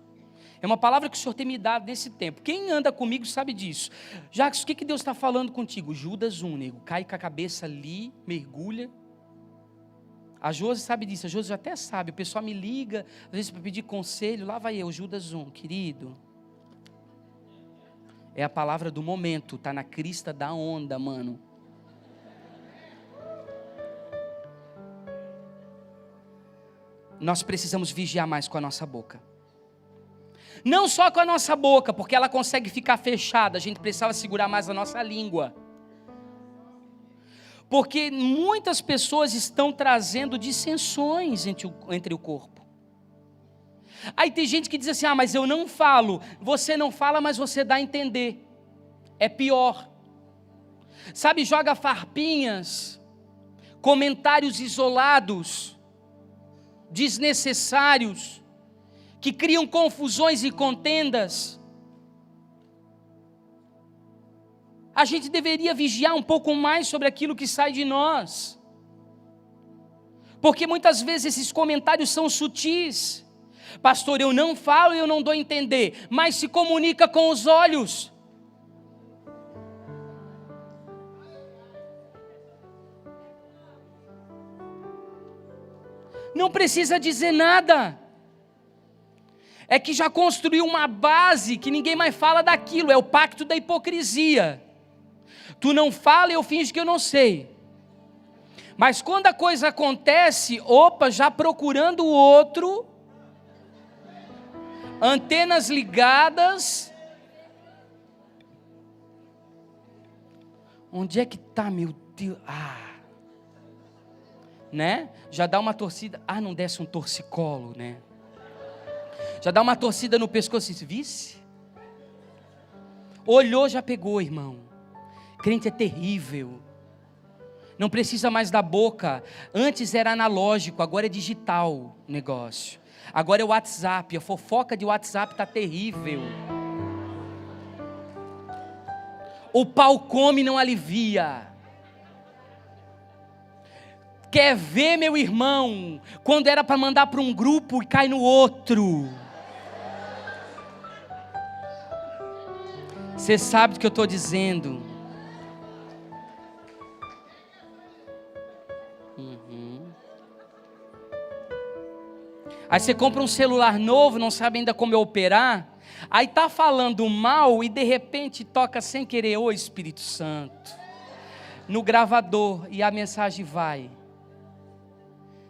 É uma palavra que o Senhor tem me dado nesse tempo. Quem anda comigo sabe disso. Jacques, o que Deus está falando contigo? Judas 1, nego. Cai com a cabeça ali, mergulha. A Josi sabe disso, a Josi até sabe. O pessoal me liga, às vezes para pedir conselho. Lá vai eu, Judas 1, querido. É a palavra do momento, está na crista da onda, mano. Nós precisamos vigiar mais com a nossa boca. Não só com a nossa boca, porque ela consegue ficar fechada, a gente precisava segurar mais a nossa língua. Porque muitas pessoas estão trazendo dissensões entre o corpo. Aí tem gente que diz assim, mas eu não falo. Você não fala, mas você dá a entender. É pior. Sabe, joga farpinhas, comentários isolados, desnecessários, que criam confusões e contendas. A gente deveria vigiar um pouco mais sobre aquilo que sai de nós, porque muitas vezes esses comentários são sutis. Pastor, eu não falo e eu não dou a entender, mas se comunica com os olhos. Não precisa dizer nada. É que já construiu uma base que ninguém mais fala daquilo, é o pacto da hipocrisia. Tu não fala e eu finjo que eu não sei. Mas quando a coisa acontece, opa, já procurando o outro, antenas ligadas. Onde é que está, meu Deus? Né? Já dá uma torcida. Não desce um torcicolo, né? Já dá uma torcida no pescoço. Vice? Olhou, já pegou, irmão. Crente é terrível. Não precisa mais da boca. Antes era analógico, agora é digital o negócio. Agora é o WhatsApp. A fofoca de WhatsApp está terrível. O pau come, não alivia. Quer ver, meu irmão, quando era para mandar para um grupo e cai no outro. Você sabe o que eu estou dizendo. Aí você compra um celular novo, não sabe ainda como operar. Aí está falando mal e de repente toca sem querer, ô Espírito Santo, no gravador, e a mensagem vai.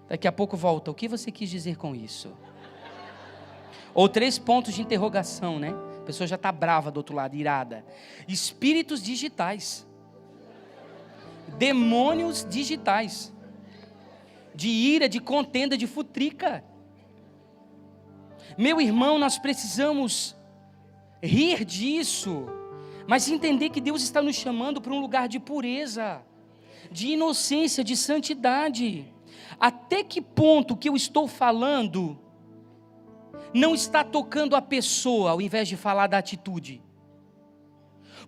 Daqui a pouco volta, o que você quis dizer com isso? Ou 3 pontos de interrogação, né? A pessoa já está brava do outro lado, irada. Espíritos digitais. Demônios digitais. De ira, de contenda, de futrica. Meu irmão, nós precisamos rir disso, mas entender que Deus está nos chamando para um lugar de pureza, de inocência, de santidade. Até que ponto que eu estou falando não está tocando a pessoa, ao invés de falar da atitude?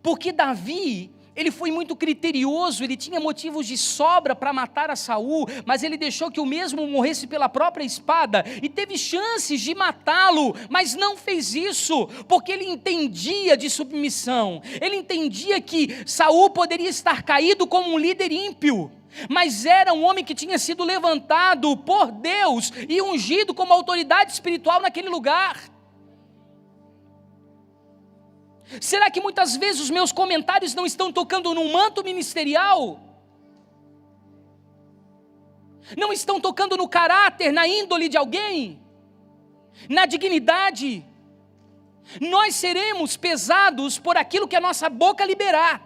Porque Davi, ele foi muito criterioso, ele tinha motivos de sobra para matar a Saul, mas ele deixou que o mesmo morresse pela própria espada, e teve chances de matá-lo, mas não fez isso, porque ele entendia de submissão, ele entendia que Saul poderia estar caído como um líder ímpio, mas era um homem que tinha sido levantado por Deus, e ungido como autoridade espiritual naquele lugar. Será que muitas vezes os meus comentários não estão tocando num manto ministerial? Não estão tocando no caráter, na índole de alguém? Na dignidade? Nós seremos pesados por aquilo que a nossa boca liberar.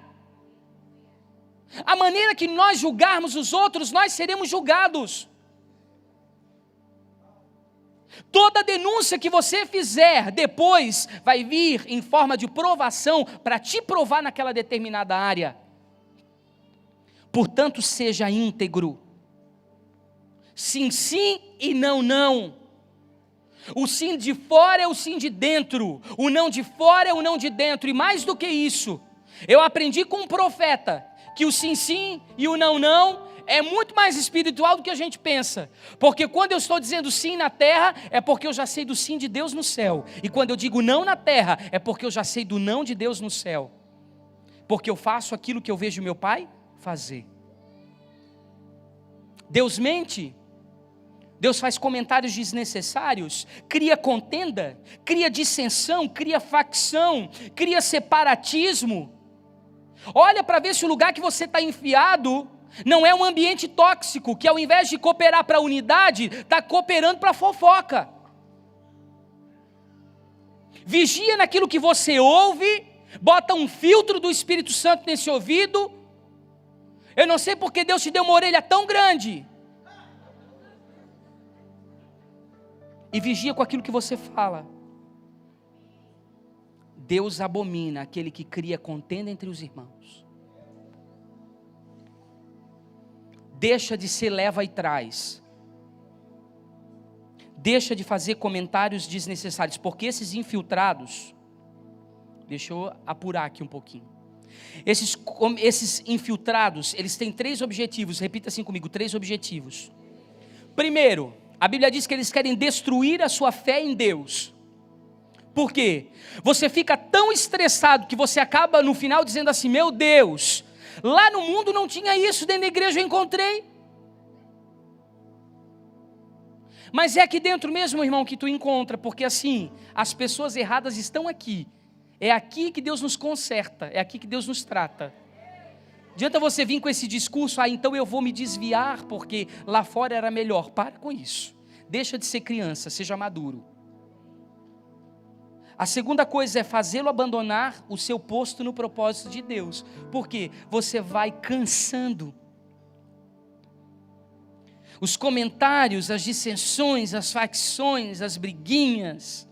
A maneira que nós julgarmos os outros, nós seremos julgados. Toda denúncia que você fizer depois vai vir em forma de provação para te provar naquela determinada área. Portanto, seja íntegro. Sim, sim e não, não. O sim de fora é o sim de dentro. O não de fora é o não de dentro. E mais do que isso, eu aprendi com um profeta que o sim, sim e o não, não é muito mais espiritual do que a gente pensa, porque quando eu estou dizendo sim na terra, é porque eu já sei do sim de Deus no céu, e quando eu digo não na terra, é porque eu já sei do não de Deus no céu, porque eu faço aquilo que eu vejo meu pai fazer. Deus mente, Deus faz comentários desnecessários, cria contenda, cria dissensão, cria facção, cria separatismo. Olha para ver se o lugar que você está enfiado não é um ambiente tóxico, que ao invés de cooperar para a unidade, está cooperando para a fofoca. Vigia naquilo que você ouve, bota um filtro do Espírito Santo nesse ouvido. Eu não sei porque Deus te deu uma orelha tão grande. E vigia com aquilo que você fala. Deus abomina aquele que cria contenda entre os irmãos. Deixa de ser leva e traz. Deixa de fazer comentários desnecessários, porque esses infiltrados, deixa eu apurar aqui um pouquinho. Esses infiltrados, eles têm 3 objetivos, repita assim comigo, 3 objetivos. Primeiro, a Bíblia diz que eles querem destruir a sua fé em Deus. Por quê? Você fica tão estressado que você acaba no final dizendo assim, meu Deus, lá no mundo não tinha isso, dentro da igreja eu encontrei. Mas é aqui dentro mesmo, irmão, que tu encontra, porque assim, as pessoas erradas estão aqui. É aqui que Deus nos conserta, é aqui que Deus nos trata. Adianta você vir com esse discurso, então eu vou me desviar porque lá fora era melhor. Para com isso. Deixa de ser criança, seja maduro. A segunda coisa é fazê-lo abandonar o seu posto no propósito de Deus. Por quê? Você vai cansando. Os comentários, as dissensões, as facções, as briguinhas,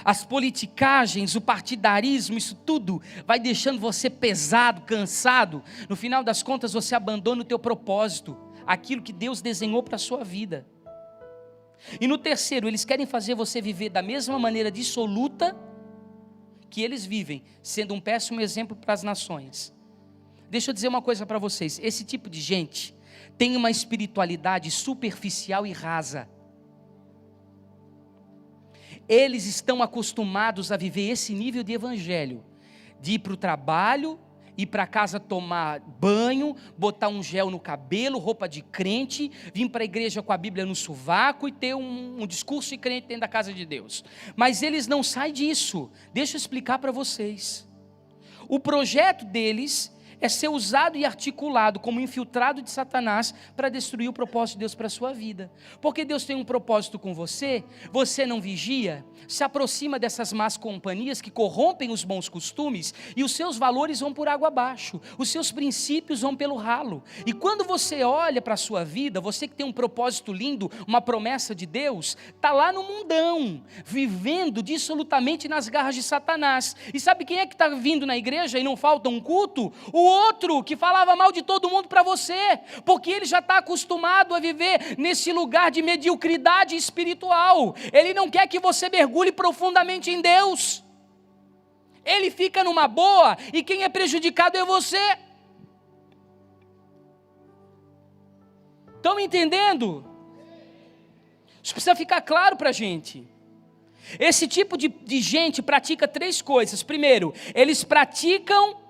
as politicagens, o partidarismo, isso tudo vai deixando você pesado, cansado. No final das contas você abandona o teu propósito, aquilo que Deus desenhou para a sua vida. E no terceiro, eles querem fazer você viver da mesma maneira dissoluta que eles vivem, sendo um péssimo exemplo para as nações. Deixa eu dizer uma coisa para vocês, esse tipo de gente tem uma espiritualidade superficial e rasa. Eles estão acostumados a viver esse nível de evangelho, de ir para o trabalho, ir para casa tomar banho, botar um gel no cabelo, roupa de crente, vir para a igreja com a Bíblia no sovaco e ter um discurso de crente dentro da casa de Deus. Mas eles não saem disso. Deixa eu explicar para vocês. O projeto deles é ser usado e articulado como infiltrado de Satanás para destruir o propósito de Deus para a sua vida. Porque Deus tem um propósito com você, você não vigia, se aproxima dessas más companhias que corrompem os bons costumes e os seus valores vão por água abaixo, os seus princípios vão pelo ralo. E quando você olha para a sua vida, você que tem um propósito lindo, uma promessa de Deus, está lá no mundão, vivendo dissolutamente nas garras de Satanás. E sabe quem é que está vindo na igreja e não falta um culto? O outro que falava mal de todo mundo para você, porque ele já está acostumado a viver nesse lugar de mediocridade espiritual. Ele não quer que você mergulhe profundamente em Deus. Ele fica numa boa e quem é prejudicado é você. Estão me entendendo? Isso precisa ficar claro para a gente. Esse tipo de gente pratica três coisas. Primeiro, eles praticam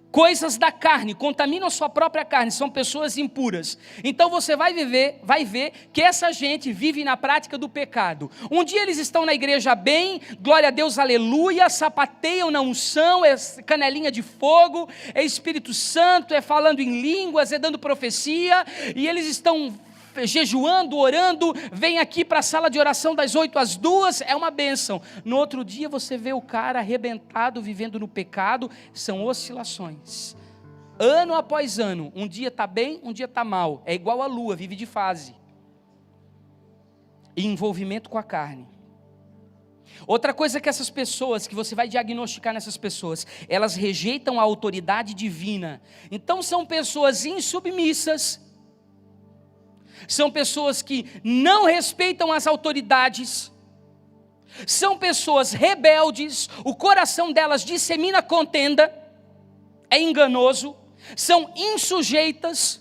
coisas da carne, contaminam a sua própria carne, são pessoas impuras. Então você vai ver que essa gente vive na prática do pecado. Um dia eles estão na igreja bem, glória a Deus, aleluia, sapateiam na unção, é canelinha de fogo, é Espírito Santo, é falando em línguas, é dando profecia, e eles estão jejuando, orando, vem aqui para a sala de oração das 8 às 2, é uma bênção. No outro dia você vê o cara arrebentado, vivendo no pecado, são oscilações. Ano após ano, um dia está bem, um dia está mal, é igual a lua, vive de fase. E envolvimento com a carne. Outra coisa que essas pessoas, que você vai diagnosticar nessas pessoas, elas rejeitam a autoridade divina. Então são pessoas insubmissas, são pessoas que não respeitam as autoridades, são pessoas rebeldes, o coração delas dissemina contenda, é enganoso, são insujeitas,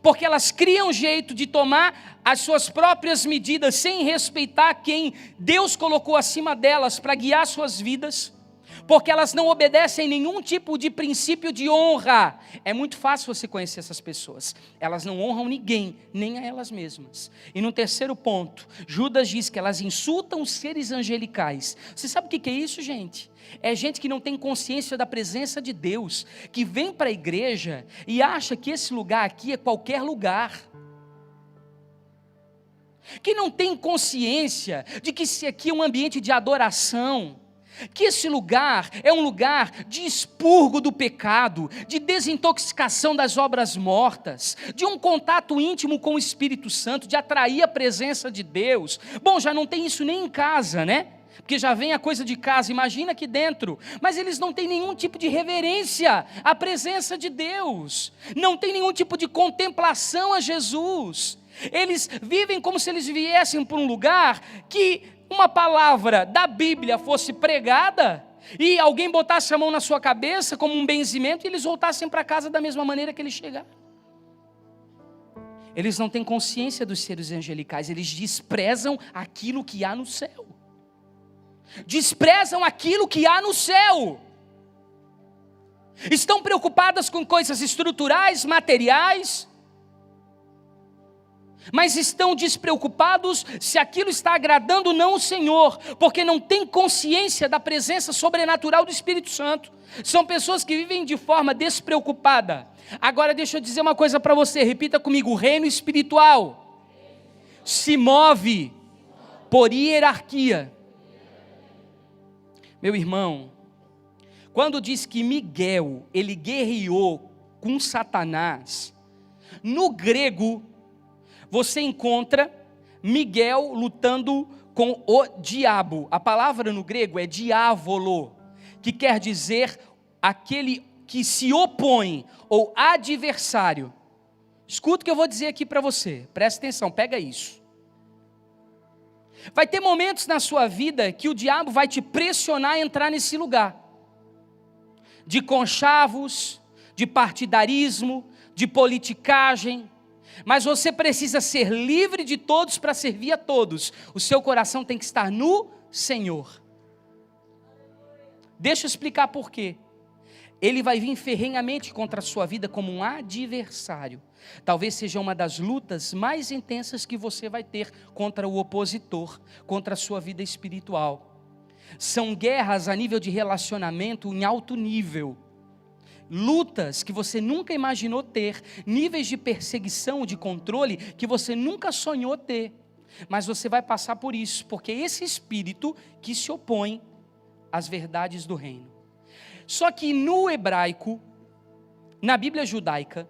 porque elas criam jeito de tomar as suas próprias medidas sem respeitar quem Deus colocou acima delas para guiar suas vidas, porque elas não obedecem nenhum tipo de princípio de honra. É muito fácil você conhecer essas pessoas. Elas não honram ninguém, nem a elas mesmas. E no terceiro ponto, Judas diz que elas insultam os seres angelicais. Você sabe o que é isso, gente? É gente que não tem consciência da presença de Deus, que vem para a igreja e acha que esse lugar aqui é qualquer lugar, que não tem consciência de que esse aqui é um ambiente de adoração, que esse lugar é um lugar de expurgo do pecado, de desintoxicação das obras mortas, de um contato íntimo com o Espírito Santo, de atrair a presença de Deus. Bom, já não tem isso nem em casa, né? Porque já vem a coisa de casa, imagina aqui dentro. Mas eles não têm nenhum tipo de reverência à presença de Deus, não tem nenhum tipo de contemplação a Jesus. Eles vivem como se eles viessem para um lugar que uma palavra da Bíblia fosse pregada e alguém botasse a mão na sua cabeça como um benzimento e eles voltassem para casa da mesma maneira que eles chegaram. Eles não têm consciência dos seres angelicais, eles desprezam aquilo que há no céu. Desprezam aquilo que há no céu. Estão preocupadas com coisas estruturais, materiais. mas estão despreocupados se aquilo está agradando ou não o Senhor, porque não têm consciência da presença sobrenatural do Espírito Santo. São pessoas que vivem de forma despreocupada. Agora deixa eu dizer uma coisa para você, repita comigo: o reino espiritual se move por hierarquia. Meu irmão, quando diz que Miguel, ele guerreou com Satanás, no grego, você encontra Miguel lutando com o diabo. A palavra no grego é diávolo, que quer dizer aquele que se opõe ou adversário. Escuta o que eu vou dizer aqui para você, presta atenção, pega isso. Vai ter momentos na sua vida que o diabo vai te pressionar a entrar nesse lugar de conchavos, de partidarismo, de politicagem, mas você precisa ser livre de todos para servir a todos. O seu coração tem que estar no Senhor. Deixa eu explicar por quê. Ele vai vir ferrenhamente contra a sua vida como um adversário. Talvez seja uma das lutas mais intensas que você vai ter contra o opositor, contra a sua vida espiritual. São guerras a nível de relacionamento em alto nível. Lutas que você nunca imaginou ter, níveis de perseguição, de controle que você nunca sonhou ter, mas você vai passar por isso, porque é esse espírito que se opõe às verdades do reino. Só que no hebraico, na Bíblia judaica,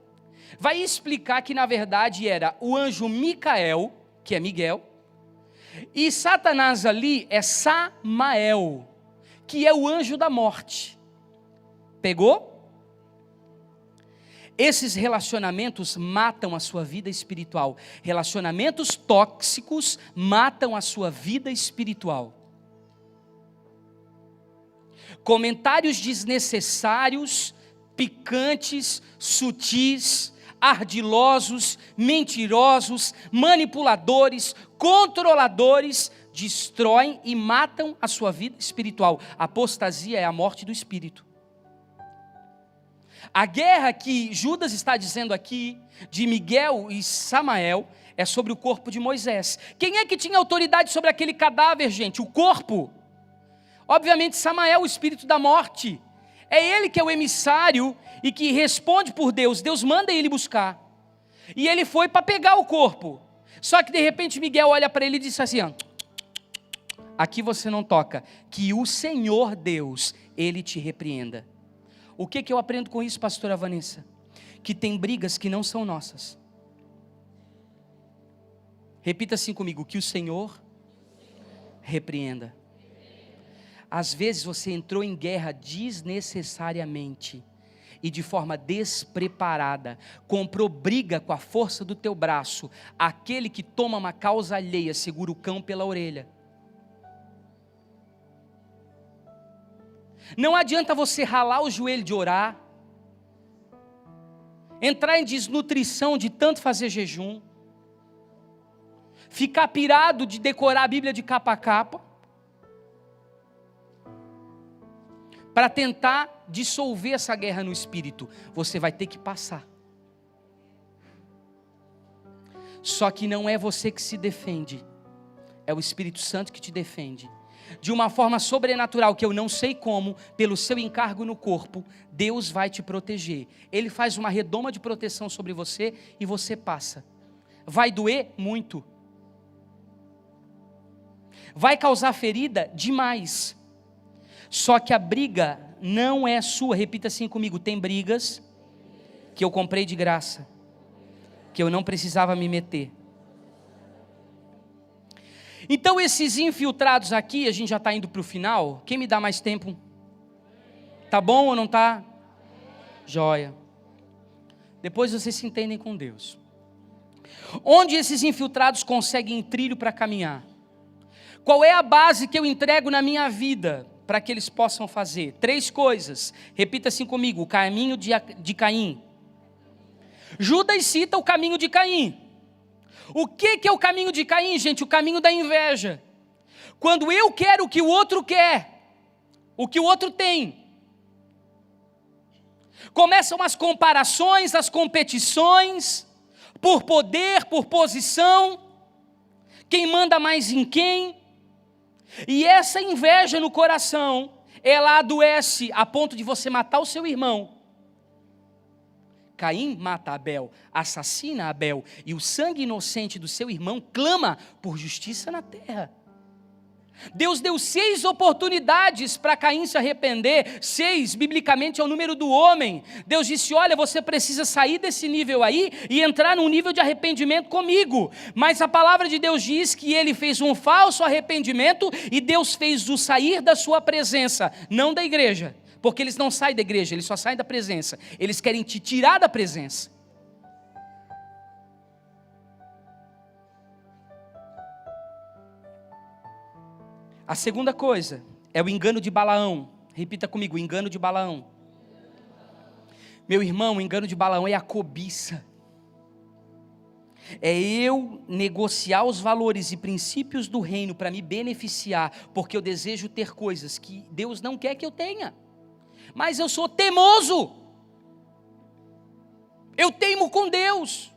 vai explicar que na verdade era o anjo Micael, que é Miguel, e Satanás ali é Samael, que é o anjo da morte. Pegou? Esses relacionamentos matam a sua vida espiritual. Relacionamentos tóxicos matam a sua vida espiritual. Comentários desnecessários, picantes, sutis, ardilosos, mentirosos, manipuladores, controladores, destroem e matam a sua vida espiritual. A apostasia é a morte do espírito. A guerra que Judas está dizendo aqui, de Miguel e Samael, é sobre o corpo de Moisés. Quem é que tinha autoridade sobre aquele cadáver, gente? O corpo. Obviamente Samael, o espírito da morte. É ele que é o emissário e que responde por Deus. Deus manda ele buscar. E ele foi para pegar o corpo. Só que de repente Miguel olha para ele e diz assim: aqui você não toca, que o Senhor Deus, ele te repreenda. O que eu aprendo com isso, pastora Vanessa? Que tem brigas que não são nossas. Repita assim comigo: que o Senhor repreenda. Às vezes você entrou em guerra desnecessariamente e de forma despreparada, comprou briga com a força do teu braço. Aquele que toma uma causa alheia segura o cão pela orelha. Não adianta você ralar o joelho de orar, entrar em desnutrição de tanto fazer jejum, ficar pirado de decorar a Bíblia de capa a capa, para tentar dissolver essa guerra no espírito. Você vai ter que passar. Só que não é você que se defende, é o Espírito Santo que te defende. De uma forma sobrenatural, que eu não sei como, pelo seu encargo no corpo, Deus vai te proteger. Ele faz uma redoma de proteção sobre você e você passa. Vai doer muito. Vai causar ferida demais. Só que a briga não é sua. Repita assim comigo: tem brigas que eu comprei de graça, que eu não precisava me meter. Então esses infiltrados aqui, a gente já está indo para o final. Quem me dá mais tempo? Tá bom ou não tá? Joia. Depois vocês se entendem com Deus. Onde esses infiltrados conseguem trilho para caminhar? Qual é a base que eu entrego na minha vida para que eles possam fazer? 3 coisas. Repita assim comigo: o caminho de Caim. Judas cita o caminho de Caim. O que é o caminho de Caim, gente? O caminho da inveja. Quando eu quero o que o outro quer, o que o outro tem. Começam as comparações, as competições, por poder, por posição, quem manda mais em quem. E essa inveja no coração, ela adoece a ponto de você matar o seu irmão. Caim mata Abel, assassina Abel, e o sangue inocente do seu irmão clama por justiça na terra. Deus deu 6 oportunidades para Caim se arrepender. 6, biblicamente, é o número do homem. Deus disse: olha, você precisa sair desse nível aí e entrar num nível de arrependimento comigo. Mas a palavra de Deus diz que ele fez um falso arrependimento e Deus fez-o sair da sua presença, não da igreja, porque eles não saem da igreja, eles só saem da presença. Eles querem te tirar da presença. A segunda coisa é o engano de Balaão. Repita comigo: o engano de Balaão. Meu irmão, o engano de Balaão é a cobiça. É eu negociar os valores e princípios do reino para me beneficiar, porque eu desejo ter coisas que Deus não quer que eu tenha. Mas eu sou teimoso. Eu teimo com Deus.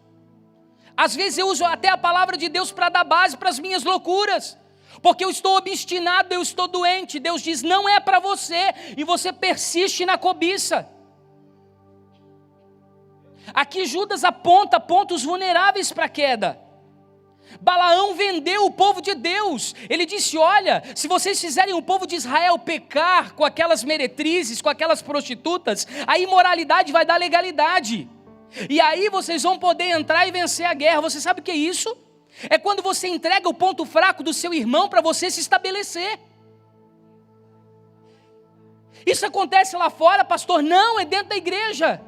Às vezes eu uso até a palavra de Deus para dar base para as minhas loucuras. Porque eu estou obstinado, eu estou doente. Deus diz: não é para você. E você persiste na cobiça. Aqui Judas aponta pontos vulneráveis para a queda. Balaão vendeu o povo de Deus. Ele disse: olha, se vocês fizerem o povo de Israel pecar com aquelas meretrizes, com aquelas prostitutas, a imoralidade vai dar legalidade. E aí vocês vão poder entrar e vencer a guerra. Você sabe o que é isso? É quando você entrega o ponto fraco do seu irmão para você se estabelecer. Isso acontece lá fora, pastor? Não, é dentro da igreja.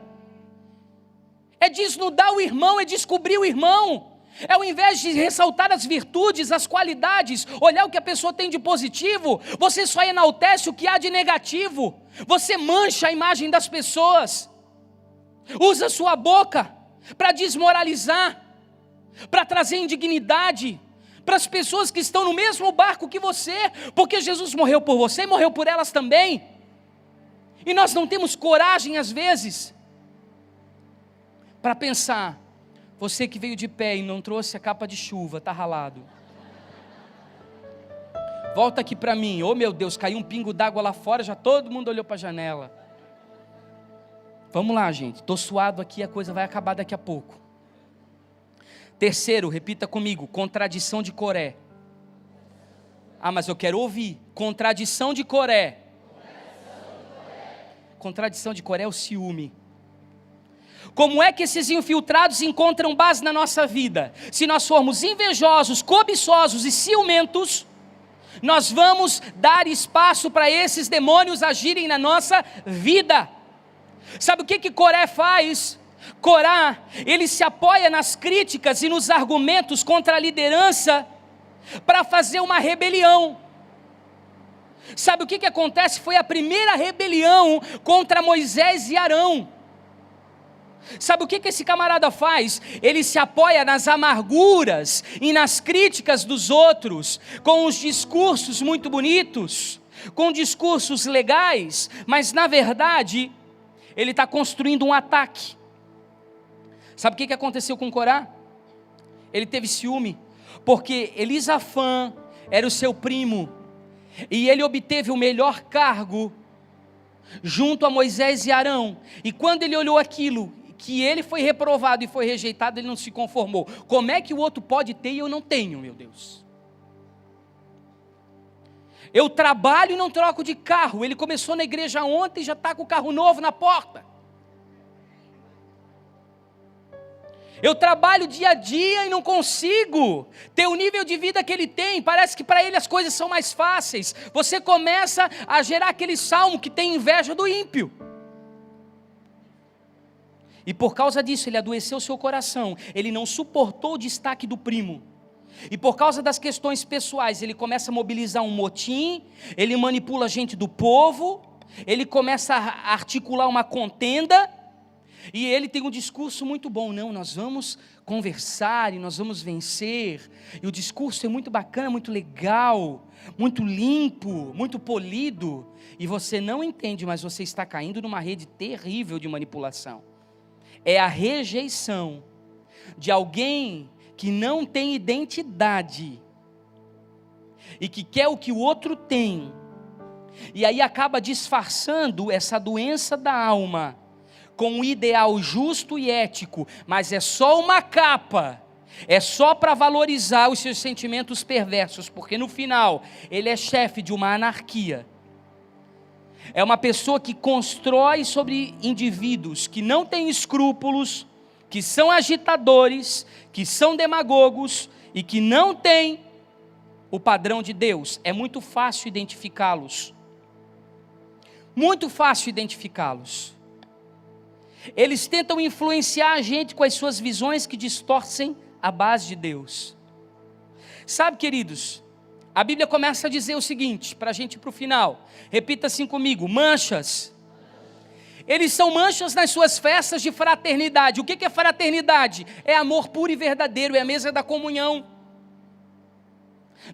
É desnudar o irmão, é descobrir o irmão. É ao invés de ressaltar as virtudes, as qualidades, olhar o que a pessoa tem de positivo, você só enaltece o que há de negativo. Você mancha a imagem das pessoas. Usa sua boca para desmoralizar, para trazer indignidade para as pessoas que estão no mesmo barco que você, porque Jesus morreu por você e morreu por elas também. E nós não temos coragem às vezes para pensar: você que veio de pé e não trouxe a capa de chuva, está ralado. Volta aqui para mim. Oh meu Deus, caiu um pingo d'água lá fora, já todo mundo olhou para a janela. Vamos lá, gente, estou suado aqui, a coisa vai acabar daqui a pouco. Terceiro, repita comigo: contradição de Coré. Ah, mas eu quero ouvir. Contradição de Coré. Contradição de Coré é o ciúme. Como é que esses infiltrados encontram base na nossa vida? Se nós formos invejosos, cobiçosos e ciumentos, nós vamos dar espaço para esses demônios agirem na nossa vida. Sabe o que Coré faz? Corá, ele se apoia nas críticas e nos argumentos contra a liderança para fazer uma rebelião. Sabe o que acontece? Foi a primeira rebelião contra Moisés e Arão. Sabe o que esse camarada faz? Ele se apoia nas amarguras e nas críticas dos outros, com os discursos muito bonitos, com discursos legais, mas na verdade, ele está construindo um ataque. Sabe o que aconteceu com Corá? Ele teve ciúme, porque Elisafã era o seu primo, e ele obteve o melhor cargo, junto a Moisés e Arão, e quando ele olhou aquilo, que ele foi reprovado e foi rejeitado, ele não se conformou. Como é que o outro pode ter e eu não tenho, meu Deus? Eu trabalho e não troco de carro. Ele começou na igreja ontem e já está com o carro novo na porta. Eu trabalho dia a dia e não consigo ter o nível de vida que ele tem. Parece que para ele as coisas são mais fáceis. Você começa a gerar aquele salmo que tem inveja do ímpio. E por causa disso ele adoeceu seu coração. Ele não suportou o destaque do primo. E por causa das questões pessoais, ele começa a mobilizar um motim. Ele manipula a gente do povo. Ele começa a articular uma contenda. E ele tem um discurso muito bom. Não, nós vamos conversar e nós vamos vencer. E o discurso é muito bacana, muito legal, muito limpo, muito polido. E você não entende, mas você está caindo numa rede terrível de manipulação. É a rejeição de alguém que não tem identidade e que quer o que o outro tem, e aí acaba disfarçando essa doença da alma com um ideal justo e ético, mas é só uma capa, é só para valorizar os seus sentimentos perversos, porque no final ele é chefe de uma anarquia. É uma pessoa que constrói sobre indivíduos que não têm escrúpulos, que são agitadores, que são demagogos e que não têm o padrão de Deus. É muito fácil identificá-los. Muito fácil identificá-los. Eles tentam influenciar a gente com as suas visões que distorcem a base de Deus. Sabe, queridos, a Bíblia começa a dizer o seguinte, para a gente ir para o final. Repita assim comigo: manchas. Eles são manchas nas suas festas de fraternidade. O que é fraternidade? É amor puro e verdadeiro, é a mesa da comunhão.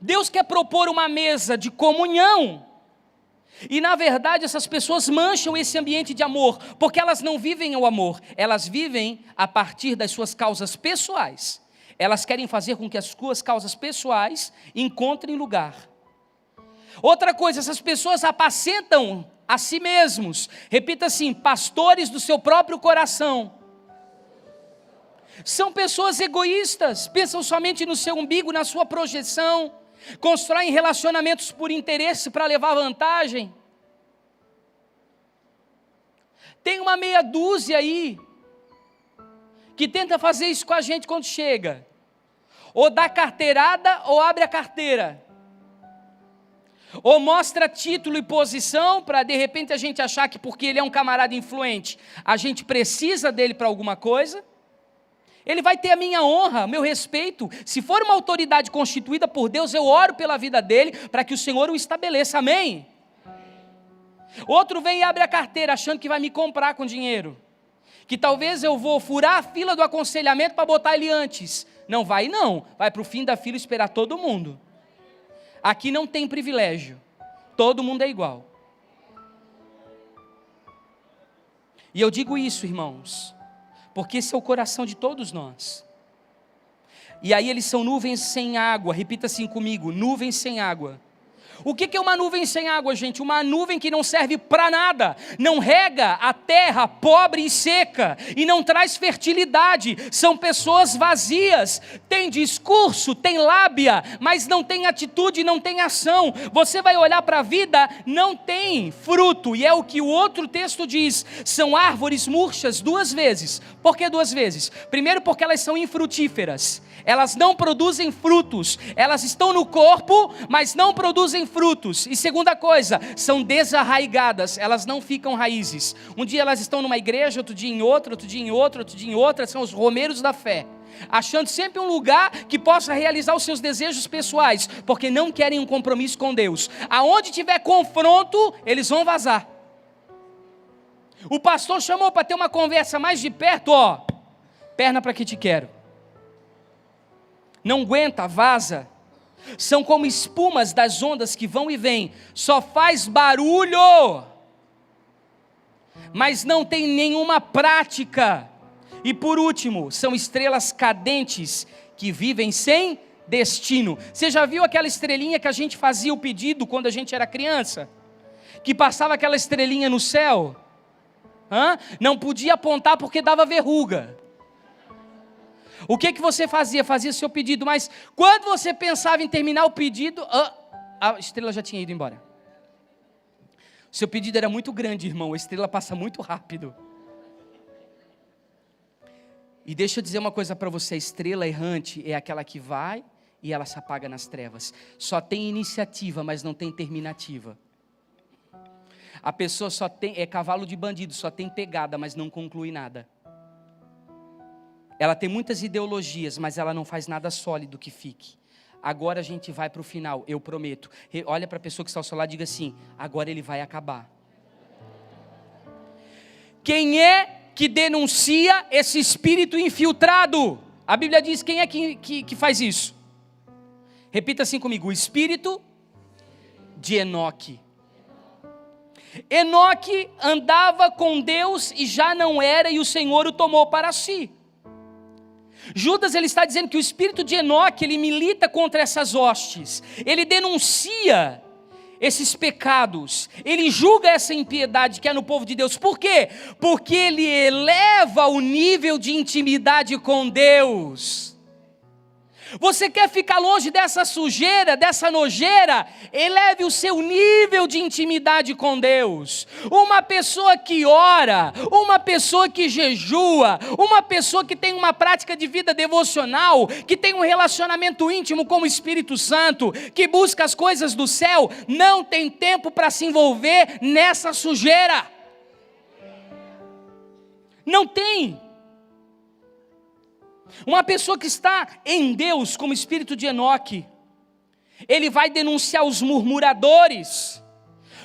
Deus quer propor uma mesa de comunhão. E na verdade essas pessoas mancham esse ambiente de amor, porque elas não vivem o amor, elas vivem a partir das suas causas pessoais. Elas querem fazer com que as suas causas pessoais encontrem lugar. Outra coisa, essas pessoas apacentam a si mesmos. Repita assim: pastores do seu próprio coração. São pessoas egoístas, pensam somente no seu umbigo, na sua projeção, constroem relacionamentos por interesse para levar vantagem. Tem uma meia dúzia aí que tenta fazer isso com a gente quando chega. Ou dá carteirada ou abre a carteira. Ou mostra título e posição para de repente a gente achar que porque ele é um camarada influente, a gente precisa dele para alguma coisa. Ele vai ter a minha honra, meu respeito. Se for uma autoridade constituída por Deus, eu oro pela vida dele para que o Senhor o estabeleça, amém? Outro vem e abre a carteira achando que vai me comprar com dinheiro, que talvez eu vou furar a fila do aconselhamento para botar ele antes. Não vai não, vai para o fim da fila esperar todo mundo. Aqui não tem privilégio, todo mundo é igual. E eu digo isso, irmãos, porque esse é o coração de todos nós. E aí eles são nuvens sem água. Repita assim comigo: nuvens sem água. O que é uma nuvem sem água, gente? Uma nuvem que não serve para nada, não rega a terra pobre e seca, e não traz fertilidade. São pessoas vazias, tem discurso, tem lábia, mas não tem atitude, não tem ação. Você vai olhar para a vida, não tem fruto, e é o que o outro texto diz: são árvores murchas duas vezes. Por que duas vezes? Primeiro, porque elas são infrutíferas, elas não produzem frutos, elas estão no corpo, mas não produzem frutos. E segunda coisa, são desarraigadas, elas não ficam raízes. Um dia elas estão numa igreja, outro dia em outra, outro dia em outra, outro dia em outra. São os romeiros da fé, achando sempre um lugar que possa realizar os seus desejos pessoais, porque não querem um compromisso com Deus. Aonde tiver confronto, eles vão vazar. O pastor chamou para ter uma conversa mais de perto, ó, perna para que te quero. Não aguenta, vaza. São como espumas das ondas que vão e vêm, só faz barulho, mas não tem nenhuma prática. E por último, são estrelas cadentes que vivem sem destino. Você já viu aquela estrelinha que a gente fazia o pedido quando a gente era criança? Que passava aquela estrelinha no céu? Não podia apontar porque dava verruga. O que você fazia? Fazia seu pedido, mas quando você pensava em terminar o pedido, a estrela já tinha ido embora. Seu pedido era muito grande, irmão, a estrela passa muito rápido. E deixa eu dizer uma coisa para você: a estrela errante é aquela que vai e ela se apaga nas trevas. Só tem iniciativa, mas não tem terminativa. A pessoa só tem, é cavalo de bandido, só tem pegada, mas não conclui nada. Ela tem muitas ideologias, mas ela não faz nada sólido que fique. Agora a gente vai para o final, eu prometo. Olha para a pessoa que está ao seu lado e diga assim: agora ele vai acabar. Quem é que denuncia esse espírito infiltrado? A Bíblia diz: quem é que faz isso? Repita assim comigo: o espírito de Enoque. Enoque andava com Deus e já não era, e o Senhor o tomou para si. Judas, ele está dizendo que o espírito de Enoque, ele milita contra essas hostes, ele denuncia esses pecados, ele julga essa impiedade que há no povo de Deus. Por quê? Porque ele eleva o nível de intimidade com Deus. Você quer ficar longe dessa sujeira, dessa nojeira? Eleve o seu nível de intimidade com Deus. Uma pessoa que ora, uma pessoa que jejua, uma pessoa que tem uma prática de vida devocional, que tem um relacionamento íntimo com o Espírito Santo, que busca as coisas do céu, não tem tempo para se envolver nessa sujeira. Não tem. Uma pessoa que está em Deus, como o espírito de Enoque, ele vai denunciar os murmuradores,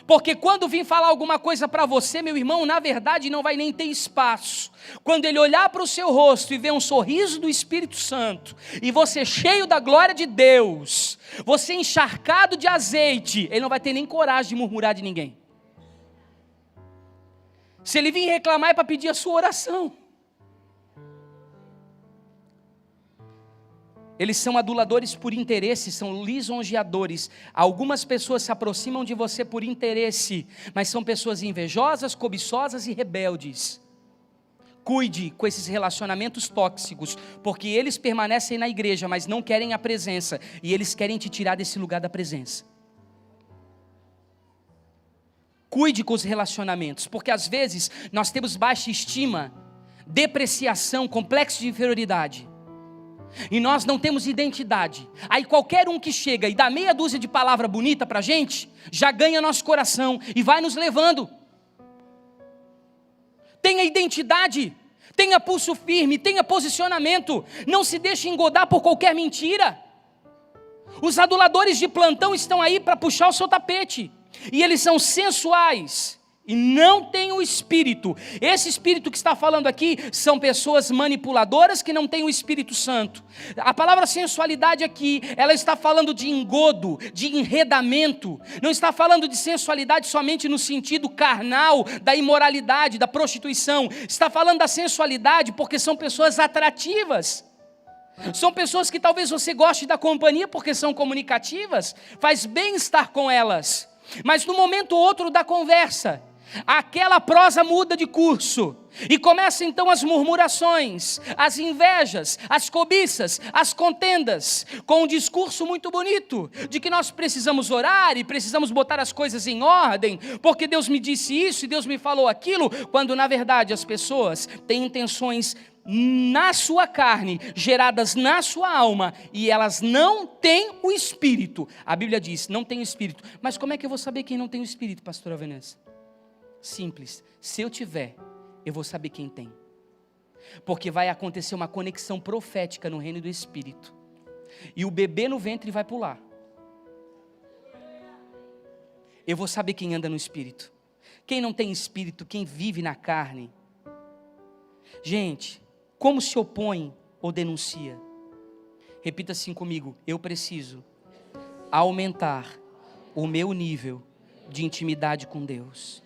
porque quando vir falar alguma coisa para você, meu irmão, na verdade não vai nem ter espaço. Quando ele olhar para o seu rosto e ver um sorriso do Espírito Santo, e você cheio da glória de Deus, você encharcado de azeite, ele não vai ter nem coragem de murmurar de ninguém. Se ele vir reclamar é para pedir a sua oração. Eles são aduladores por interesse, são lisonjeadores. Algumas pessoas se aproximam de você por interesse, mas são pessoas invejosas, cobiçosas e rebeldes. Cuide com esses relacionamentos tóxicos, porque eles permanecem na igreja, mas não querem a presença, e eles querem te tirar desse lugar da presença. Cuide com os relacionamentos, porque às vezes nós temos baixa estima, depreciação, complexo de inferioridade, e nós não temos identidade. Aí qualquer um que chega e dá meia dúzia de palavra bonita para a gente, já ganha nosso coração e vai nos levando. Tenha identidade, tenha pulso firme, tenha posicionamento, não se deixe engodar por qualquer mentira. Os aduladores de plantão estão aí para puxar o seu tapete, e eles são sensuais e não têm o Espírito. Esse Espírito que está falando aqui são pessoas manipuladoras que não têm o Espírito Santo. A palavra sensualidade aqui, ela está falando de engodo, de enredamento. Não está falando de sensualidade somente no sentido carnal, da imoralidade, da prostituição. Está falando da sensualidade porque são pessoas atrativas. São pessoas que talvez você goste da companhia porque são comunicativas. Faz bem estar com elas. Mas no momento ou outro da conversa, aquela prosa muda de curso, e começam então as murmurações, as invejas, as cobiças, as contendas, com um discurso muito bonito, de que nós precisamos orar e precisamos botar as coisas em ordem, porque Deus me disse isso e Deus me falou aquilo, quando na verdade as pessoas têm intenções na sua carne, geradas na sua alma, e elas não têm o Espírito. A Bíblia diz, não tem o Espírito. Mas como é que eu vou saber quem não tem o Espírito, pastora Vanessa? Simples, se eu tiver, eu vou saber quem tem, porque vai acontecer uma conexão profética no reino do Espírito, e o bebê no ventre vai pular. Eu vou saber quem anda no Espírito. Quem não tem Espírito, quem vive na carne. Gente, como se opõe ou denuncia? Repita assim comigo: eu preciso aumentar o meu nível de intimidade com Deus.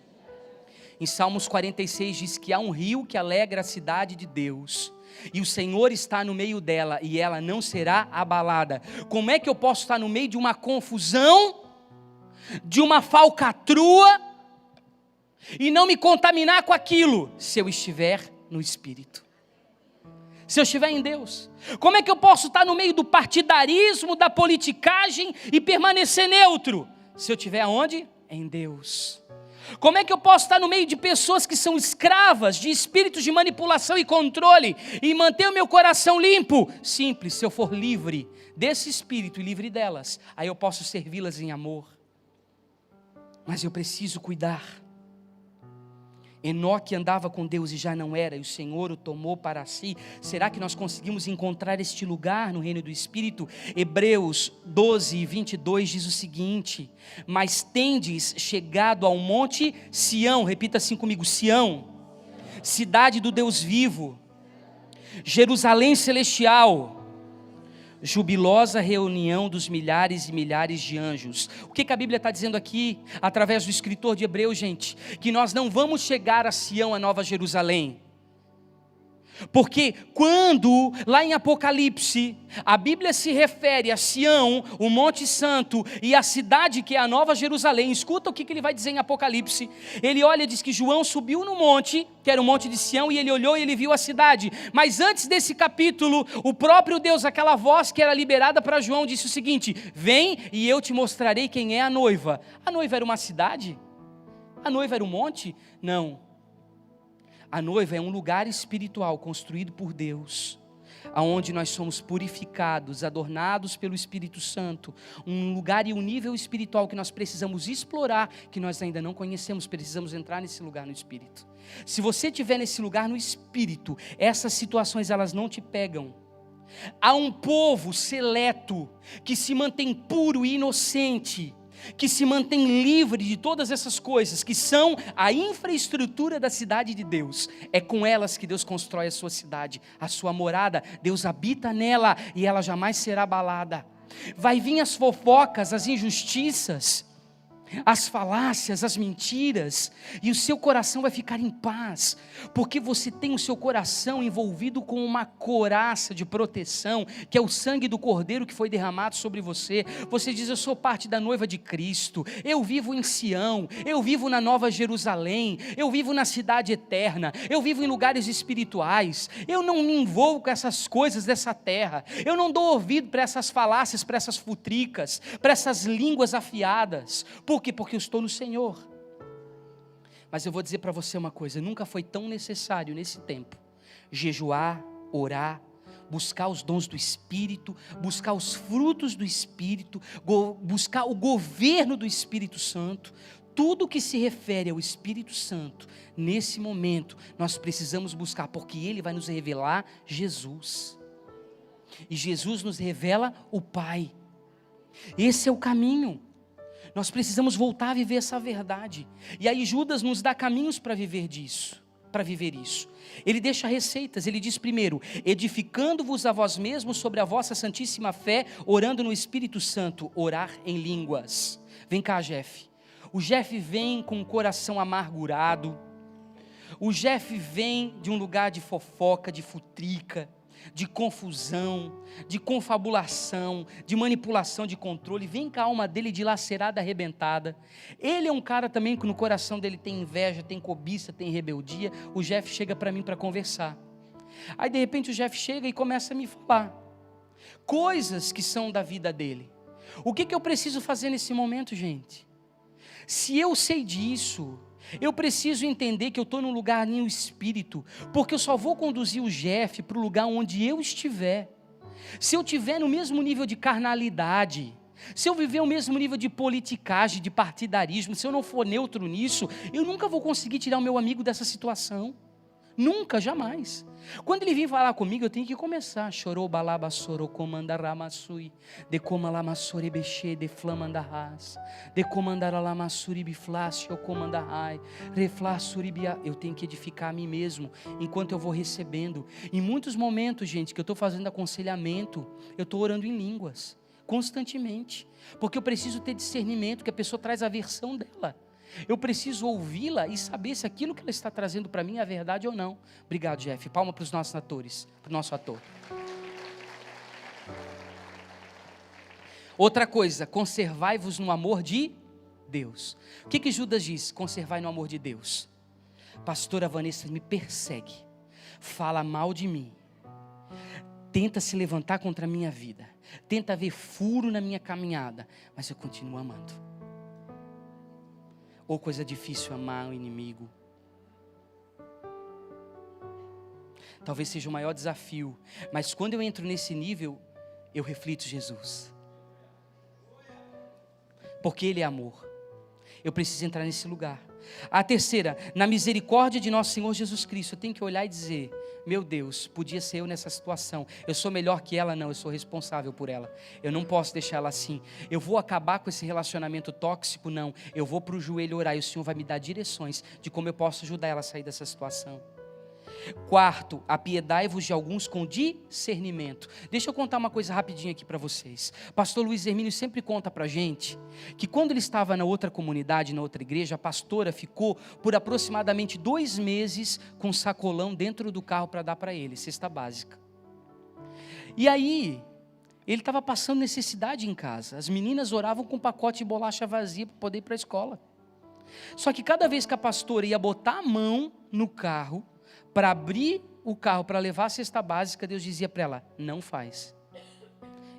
Em Salmos 46 diz que há um rio que alegra a cidade de Deus, e o Senhor está no meio dela, e ela não será abalada. Como é que eu posso estar no meio de uma confusão, de uma falcatrua, e não me contaminar com aquilo, se eu estiver no Espírito? Se eu estiver em Deus. Como é que eu posso estar no meio do partidarismo, da politicagem, e permanecer neutro? Se eu estiver onde? Em Deus. Como é que eu posso estar no meio de pessoas que são escravas de espíritos de manipulação e controle, e manter o meu coração limpo? Simples, se eu for livre desse espírito e livre delas, aí eu posso servi-las em amor. Mas eu preciso cuidar. Enoque andava com Deus e já não era, e o Senhor o tomou para si. Será que nós conseguimos encontrar este lugar no reino do Espírito? Hebreus 12, 22 diz o seguinte: mas tendes chegado ao monte Sião, repita assim comigo, Sião, cidade do Deus vivo, Jerusalém celestial, jubilosa reunião dos milhares e milhares de anjos. O que a Bíblia está dizendo aqui, através do escritor de Hebreus, gente? Que nós não vamos chegar a Sião, a Nova Jerusalém. Porque quando, lá em Apocalipse, a Bíblia se refere a Sião, o Monte Santo, e a cidade que é a Nova Jerusalém, escuta o que ele vai dizer em Apocalipse. Ele olha e diz que João subiu no monte, que era o Monte de Sião, e ele olhou e ele viu a cidade. Mas antes desse capítulo, o próprio Deus, aquela voz que era liberada para João, disse o seguinte: vem e eu te mostrarei quem é a noiva. A noiva era uma cidade? A noiva era um monte? Não. A noiva é um lugar espiritual construído por Deus, aonde nós somos purificados, adornados pelo Espírito Santo, um lugar e um nível espiritual que nós precisamos explorar, que nós ainda não conhecemos, precisamos entrar nesse lugar no Espírito. Se você estiver nesse lugar no Espírito, essas situações elas não te pegam. Há um povo seleto, que se mantém puro e inocente, que se mantém livre de todas essas coisas, que são a infraestrutura da cidade de Deus. É com elas que Deus constrói a sua cidade, a sua morada. Deus habita nela e ela jamais será abalada. Vai vir as fofocas, as injustiças, as falácias, as mentiras, e o seu coração vai ficar em paz, porque você tem o seu coração envolvido com uma couraça de proteção, que é o sangue do Cordeiro que foi derramado sobre você. Você diz: eu sou parte da noiva de Cristo, eu vivo em Sião, eu vivo na Nova Jerusalém, eu vivo na cidade eterna, eu vivo em lugares espirituais, eu não me envolvo com essas coisas dessa terra, eu não dou ouvido para essas falácias, para essas futricas, para essas línguas afiadas. Por quê? Porque eu estou no Senhor. Mas eu vou dizer para você uma coisa: nunca foi tão necessário nesse tempo jejuar, orar, buscar os dons do Espírito, buscar os frutos do Espírito, buscar o governo do Espírito Santo. Tudo que se refere ao Espírito Santo, nesse momento, nós precisamos buscar, porque Ele vai nos revelar Jesus, e Jesus nos revela o Pai. Esse é o caminho. Nós precisamos voltar a viver essa verdade. E aí Judas nos dá caminhos para viver disso, para viver isso. Ele deixa receitas. Ele diz primeiro: edificando-vos a vós mesmos sobre a vossa santíssima fé, orando no Espírito Santo. Orar em línguas. Vem cá, Jeff. O Jeff vem com o coração amargurado. O Jeff vem de um lugar de fofoca, de futrica, de confusão, de confabulação, de manipulação, de controle. Vem com a alma dele dilacerada, arrebentada. Ele é um cara também que no coração dele tem inveja, tem cobiça, tem rebeldia. O Jeff chega para mim para conversar. Aí de repente o Jeff chega e começa a me falar coisas que são da vida dele. O que eu preciso fazer nesse momento, gente? Se eu sei disso, eu preciso entender que eu estou num lugar no Espírito, porque eu só vou conduzir o Jeff para o lugar onde eu estiver. Se eu estiver no mesmo nível de carnalidade, se eu viver o mesmo nível de politicagem, de partidarismo, se eu não for neutro nisso, eu nunca vou conseguir tirar o meu amigo dessa situação. Nunca, jamais. Quando ele vir falar comigo, eu tenho que começar. Chorou balaba soro comanda ramassui, de comala massori beche de flamandarras, de comandara la massuri biflácio comandarai, reflassuribia. Eu tenho que edificar a mim mesmo enquanto eu vou recebendo. Em muitos momentos, gente, que eu estou fazendo aconselhamento, eu estou orando em línguas constantemente, porque eu preciso ter discernimento, que a pessoa traz a versão dela. Eu preciso ouvi-la e saber se aquilo que ela está trazendo para mim é a verdade ou não. Obrigado, Jeff. Palma para os nossos atores, para o nosso ator. Outra coisa: conservai-vos no amor de Deus. O que Judas diz? Conservai no amor de Deus. Pastora Vanessa me persegue, fala mal de mim, tenta se levantar contra a minha vida, tenta ver furo na minha caminhada, mas eu continuo amando. Ou coisa difícil amar o inimigo. Talvez seja o maior desafio, mas quando eu entro nesse nível, eu reflito Jesus, porque Ele é amor. Eu preciso entrar nesse lugar. A terceira: na misericórdia de nosso Senhor Jesus Cristo. Eu tenho que olhar e dizer: meu Deus, podia ser eu nessa situação. Eu sou melhor que ela? Não, eu sou responsável por ela. Eu não posso deixar ela assim. Eu vou acabar com esse relacionamento tóxico? Não. Eu vou para o joelho orar e o Senhor vai me dar direções de como eu posso ajudar ela a sair dessa situação. Quarto, apiedai-vos de alguns com discernimento. Deixa eu contar uma coisa rapidinho aqui para vocês. Pastor Luiz Hermínio sempre conta para a gente que quando ele estava na outra comunidade, na outra igreja, a pastora ficou por aproximadamente 2 meses com um sacolão dentro do carro para dar para ele, cesta básica. E aí, ele estava passando necessidade em casa. As meninas oravam com um pacote de bolacha vazia para poder ir para a escola. Só que cada vez que a pastora ia botar a mão no carro, para abrir o carro, para levar a cesta básica, Deus dizia para ela, não faz.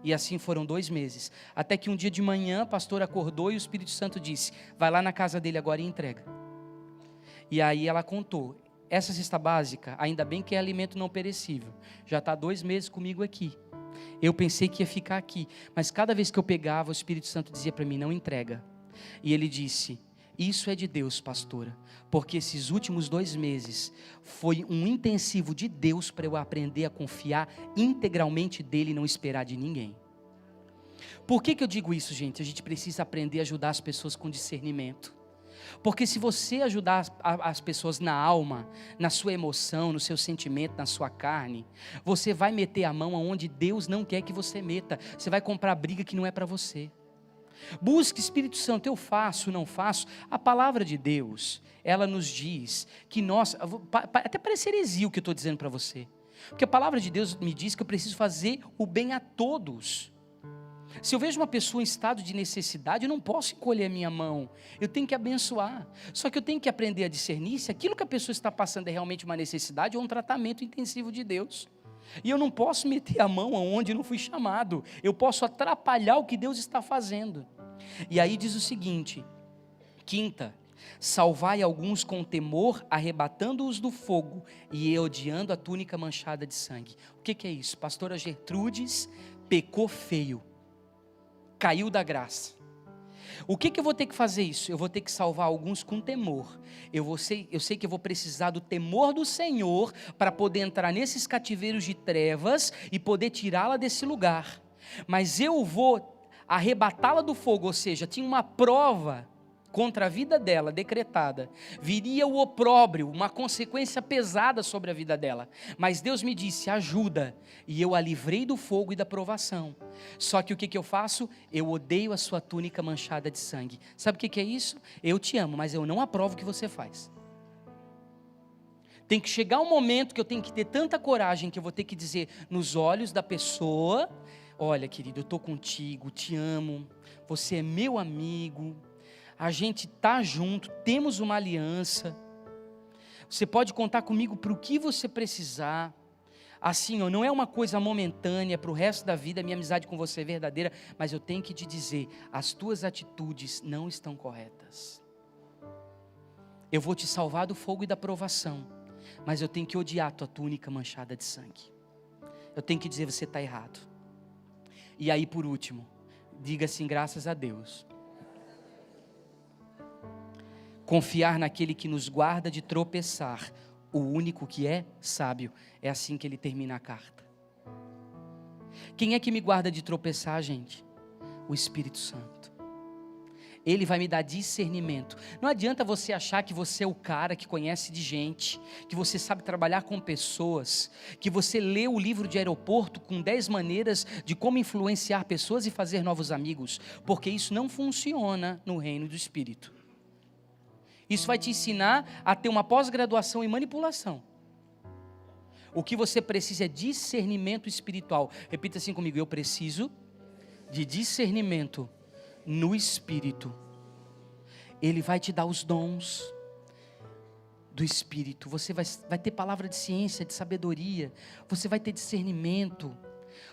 E assim foram 2 meses, até que um dia de manhã, a pastora acordou e o Espírito Santo disse, vai lá na casa dele agora e entrega. E aí ela contou, essa cesta básica, ainda bem que é alimento não perecível, já está 2 meses comigo aqui. Eu pensei que ia ficar aqui, mas cada vez que eu pegava, o Espírito Santo dizia para mim, não entrega. E ele disse, isso é de Deus, pastora, porque esses últimos 2 meses foi um intensivo de Deus para eu aprender a confiar integralmente dele e não esperar de ninguém. Por que eu digo isso, gente? A gente precisa aprender a ajudar as pessoas com discernimento. Porque se você ajudar as pessoas na alma, na sua emoção, no seu sentimento, na sua carne, você vai meter a mão aonde Deus não quer que você meta. Você vai comprar briga que não é para você. Busque, Espírito Santo, eu faço, não faço. A palavra de Deus, ela nos diz que nós, até parece heresia o que eu estou dizendo para você, porque a palavra de Deus me diz que eu preciso fazer o bem a todos. Se eu vejo uma pessoa em estado de necessidade, eu não posso encolher a minha mão, eu tenho que abençoar. Só que eu tenho que aprender a discernir se aquilo que a pessoa está passando é realmente uma necessidade ou um tratamento intensivo de Deus. E eu não posso meter a mão aonde não fui chamado, eu posso atrapalhar o que Deus está fazendo. E aí diz o seguinte, quinta, salvai alguns com temor, arrebatando-os do fogo e odiando a túnica manchada de sangue. O que é isso? Pastora Gertrudes pecou feio, caiu da graça. O que eu vou ter que fazer isso? Eu vou ter que salvar alguns com temor. Eu sei que eu vou precisar do temor do Senhor para poder entrar nesses cativeiros de trevas e poder tirá-la desse lugar. Mas eu vou arrebatá-la do fogo, ou seja, tinha uma prova contra a vida dela, decretada, viria o opróbrio, uma consequência pesada sobre a vida dela, mas Deus me disse, ajuda, e eu a livrei do fogo e da provação. Só que o que eu faço? Eu odeio a sua túnica manchada de sangue. Sabe o que é isso? Eu te amo, mas eu não aprovo o que você faz. Tem que chegar um momento que eu tenho que ter tanta coragem, que eu vou ter que dizer nos olhos da pessoa, olha querido, eu estou contigo, te amo, você é meu amigo, a gente está junto, temos uma aliança, você pode contar comigo para o que você precisar, assim, não é uma coisa momentânea, para o resto da vida, minha amizade com você é verdadeira, mas eu tenho que te dizer, as tuas atitudes não estão corretas, eu vou te salvar do fogo e da provação, mas eu tenho que odiar a tua túnica manchada de sangue, eu tenho que dizer, você está errado. E aí por último, diga assim, graças a Deus, confiar naquele que nos guarda de tropeçar, o único que é sábio. É assim que ele termina a carta. Quem é que me guarda de tropeçar, gente? O Espírito Santo. Ele vai me dar discernimento. Não adianta você achar que você é o cara que conhece de gente, que você sabe trabalhar com pessoas, que você lê o livro de aeroporto com 10 maneiras de como influenciar pessoas e fazer novos amigos, porque isso não funciona no reino do Espírito. Isso vai te ensinar a ter uma pós-graduação em manipulação. O que você precisa é discernimento espiritual. Repita assim comigo, eu preciso de discernimento no Espírito. Ele vai te dar os dons do Espírito. Você vai ter palavra de ciência, de sabedoria. Você vai ter discernimento.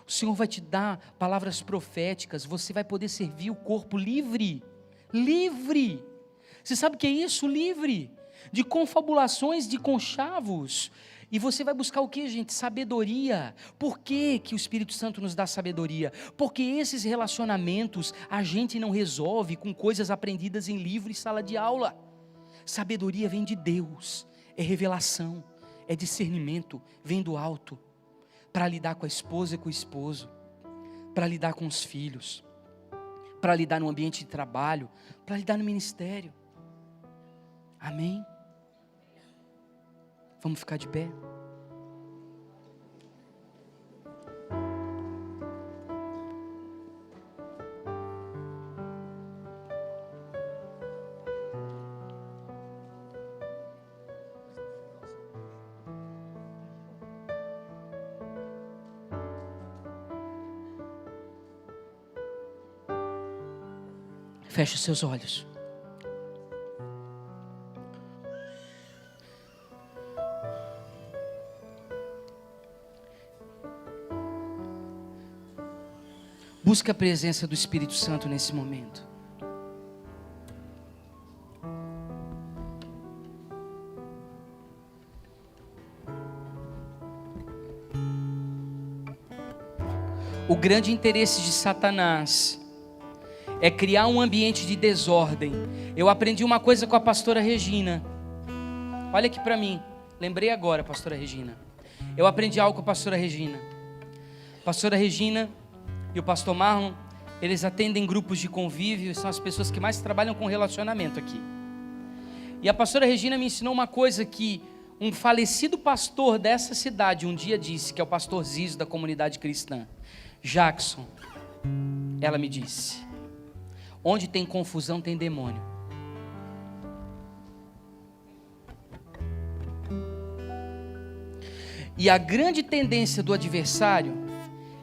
O Senhor vai te dar palavras proféticas. Você vai poder servir o corpo livre. Livre. Você sabe o que é isso? Livre. De confabulações, de conchavos. E você vai buscar o que, gente? Sabedoria. Por que o Espírito Santo nos dá sabedoria? Porque esses relacionamentos a gente não resolve com coisas aprendidas em livro e sala de aula. Sabedoria vem de Deus, é revelação, é discernimento, vem do alto, para lidar com a esposa e com o esposo, para lidar com os filhos, para lidar no ambiente de trabalho, para lidar no ministério. Amém? Vamos ficar de pé? Feche os seus olhos. Busque a presença do Espírito Santo nesse momento. O grande interesse de Satanás é criar um ambiente de desordem. Eu aprendi uma coisa com a pastora Regina. Olha aqui para mim. Lembrei agora, pastora Regina. Eu aprendi algo com a pastora Regina. Pastora Regina e o pastor Marlon, eles atendem grupos de convívio, são as pessoas que mais trabalham com relacionamento aqui. E a pastora Regina me ensinou uma coisa que um falecido pastor dessa cidade um dia disse, que é o pastor Zizo da comunidade cristã. Jackson, ela me disse: onde tem confusão tem demônio. E a grande tendência do adversário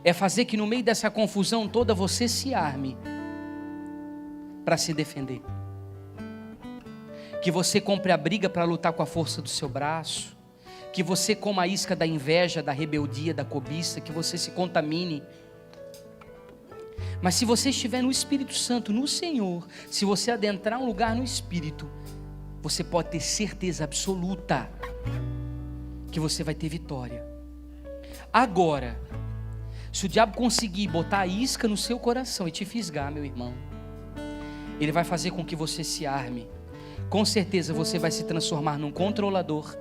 é fazer que no meio dessa confusão toda você se arme para se defender. Que você compre a briga para lutar com a força do seu braço. Que você coma a isca da inveja, da rebeldia, da cobiça. Que você se contamine. Mas se você estiver no Espírito Santo, no Senhor, se você adentrar um lugar no Espírito, você pode ter certeza absoluta que você vai ter vitória. Agora, se o diabo conseguir botar a isca no seu coração e te fisgar, meu irmão, ele vai fazer com que você se arme. Com certeza você vai se transformar num controlador,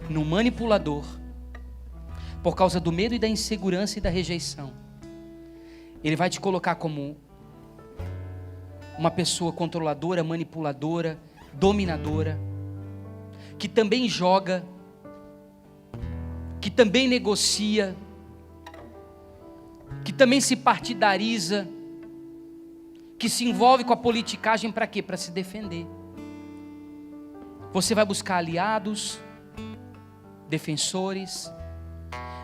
num manipulador, por causa do medo e da insegurança e da rejeição. Ele vai te colocar como uma pessoa controladora, manipuladora, dominadora, que também joga, que também negocia, que também se partidariza, que se envolve com a politicagem para quê? Para se defender. Você vai buscar aliados, defensores,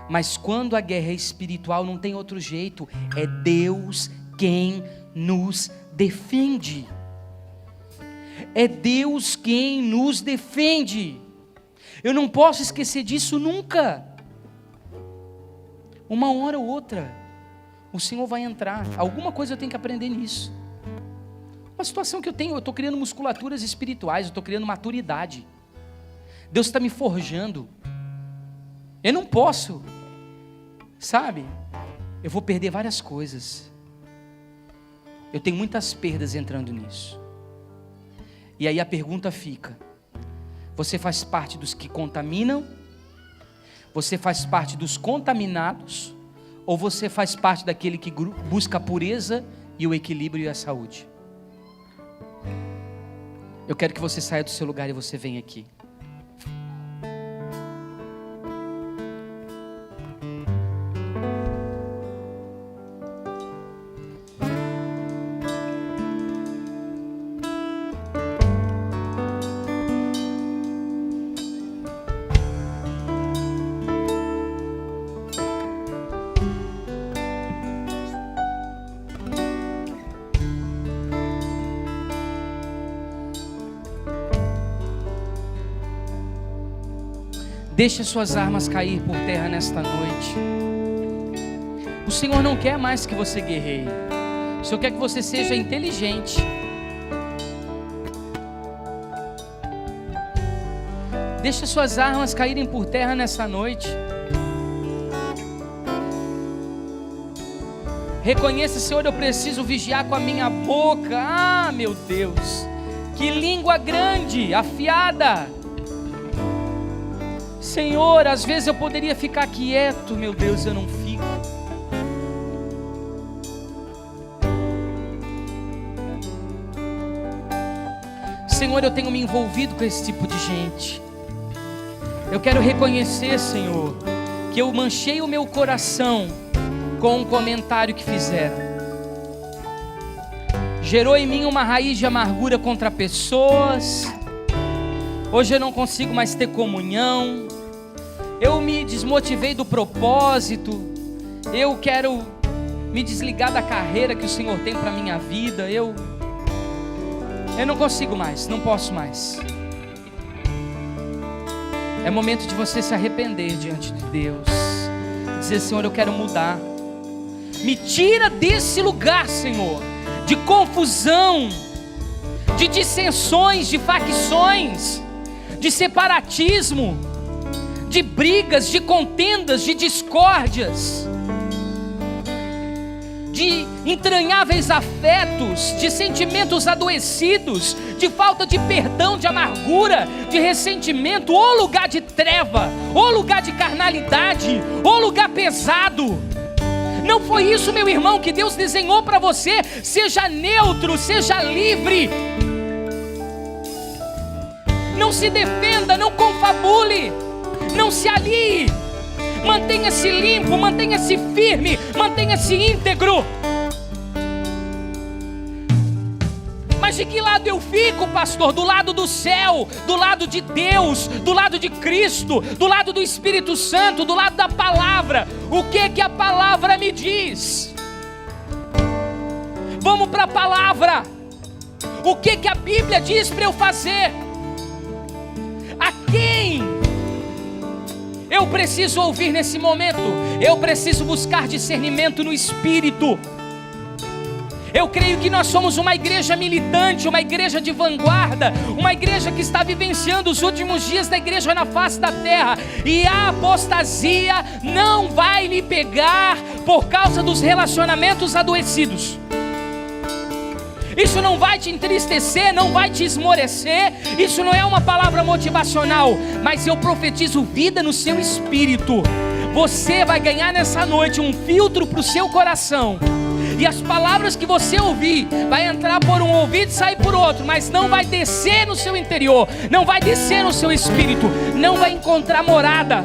mas quando a guerra é espiritual não tem outro jeito, é Deus quem nos defende. É Deus quem nos defende. Eu não posso esquecer disso nunca. Uma hora ou outra, o Senhor vai entrar. Alguma coisa eu tenho que aprender nisso. Uma situação que eu estou criando musculaturas espirituais, eu estou criando maturidade. Deus está me forjando. Eu não posso, sabe? Eu vou perder várias coisas. Eu tenho muitas perdas entrando nisso. E aí a pergunta fica: você faz parte dos que contaminam? Você faz parte dos contaminados? Ou você faz parte daquele que busca a pureza e o equilíbrio e a saúde? Eu quero que você saia do seu lugar e você venha aqui. Deixe suas armas cair por terra nesta noite. O Senhor não quer mais que você guerreie. O Senhor quer que você seja inteligente. Deixe suas armas caírem por terra nesta noite. Reconheça: Senhor, eu preciso vigiar com a minha boca. Ah, meu Deus, que língua grande, afiada. Senhor, às vezes eu poderia ficar quieto, meu Deus, eu não fico. Senhor, eu tenho me envolvido com esse tipo de gente. Eu quero reconhecer, Senhor, que eu manchei o meu coração com um comentário que fizeram. Gerou em mim uma raiz de amargura contra pessoas. Hoje eu não consigo mais ter comunhão. Eu me desmotivei do propósito. Eu quero me desligar da carreira que o Senhor tem para a minha vida. Eu Eu não consigo mais, não posso mais. É momento de você se arrepender diante de Deus. Dizer: Senhor, eu quero mudar. Me tira desse lugar, Senhor, de confusão, de dissensões, de facções, de separatismo, de brigas, de contendas, de discórdias, de entranháveis afetos, de sentimentos adoecidos, de falta de perdão, de amargura, de ressentimento, ou lugar de treva, ou lugar de carnalidade, ou lugar pesado. Não foi isso, meu irmão, que Deus desenhou para você. Seja neutro, seja livre. Não se defenda, não confabule, não se alie. Mantenha-se limpo, mantenha-se firme, mantenha-se íntegro. Mas de que lado eu fico, pastor? Do lado do céu, do lado de Deus, do lado de Cristo, do lado do Espírito Santo, do lado da palavra. O que a palavra me diz? Vamos para a palavra. O que a Bíblia diz para eu fazer? A quem eu preciso ouvir nesse momento? Eu preciso buscar discernimento no Espírito. Eu creio que nós somos uma igreja militante, uma igreja de vanguarda, uma igreja que está vivenciando os últimos dias da igreja na face da terra. E a apostasia não vai lhe pegar por causa dos relacionamentos adoecidos. Isso não vai te entristecer, não vai te esmorecer. Isso não é uma palavra motivacional, mas eu profetizo vida no seu espírito. Você vai ganhar nessa noite um filtro para o seu coração. E as palavras que você ouvir vai entrar por um ouvido e sair por outro, mas não vai descer no seu interior, não vai descer no seu espírito, não vai encontrar morada.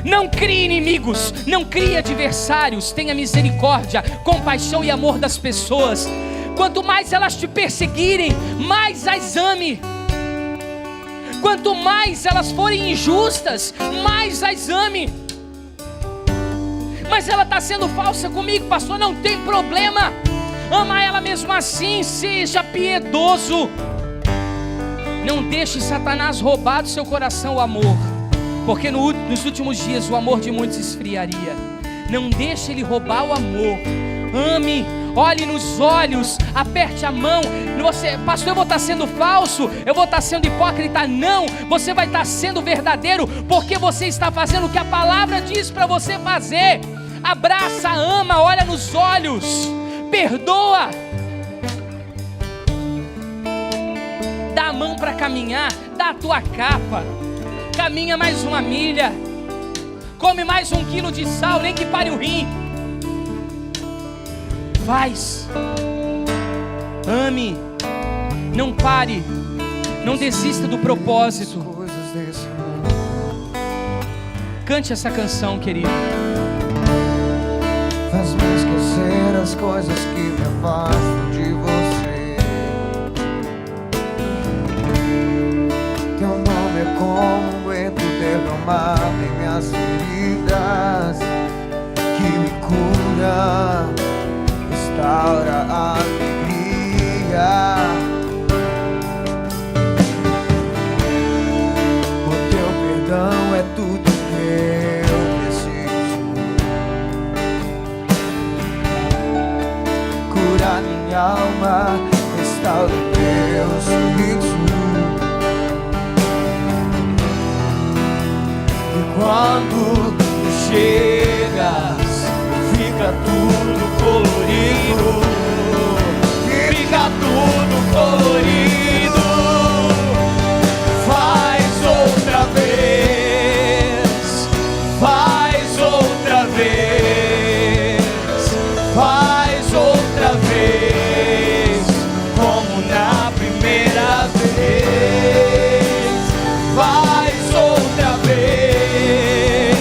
Não crie inimigos, não crie adversários. Tenha misericórdia, compaixão e amor das pessoas. Quanto mais elas te perseguirem, mais as ame. Quanto mais elas forem injustas, mais as ame. Mas ela está sendo falsa comigo, pastor. Não tem problema, ama ela mesmo assim. Seja piedoso. Não deixe Satanás roubar do seu coração o amor, porque nos últimos dias o amor de muitos esfriaria. Não deixe ele roubar o amor. Ame, olhe nos olhos, aperte a mão. Você, pastor, eu vou estar sendo falso, eu vou estar sendo hipócrita. Não, você vai estar sendo verdadeiro, porque você está fazendo o que a palavra diz para você fazer. Abraça, ama, olha nos olhos, perdoa. Dá a mão para caminhar, dá a tua capa. Caminha mais uma milha, come mais 1 quilo de sal, nem que pare o rim. Faz, ame, não pare, não desista do propósito. Cante essa canção, querido. Faz-me esquecer as coisas que me afastam de você. Teu nome é como um vento derramado em minhas feridas, que me cura, restaura a alegria. O teu perdão é tudo que eu preciso. Cura minha alma, restaura o teu sorriso. E quando tu chegas, fica tudo colorido, fica tudo colorido. Faz outra vez, faz outra vez, faz outra vez, como na primeira vez. Faz outra vez,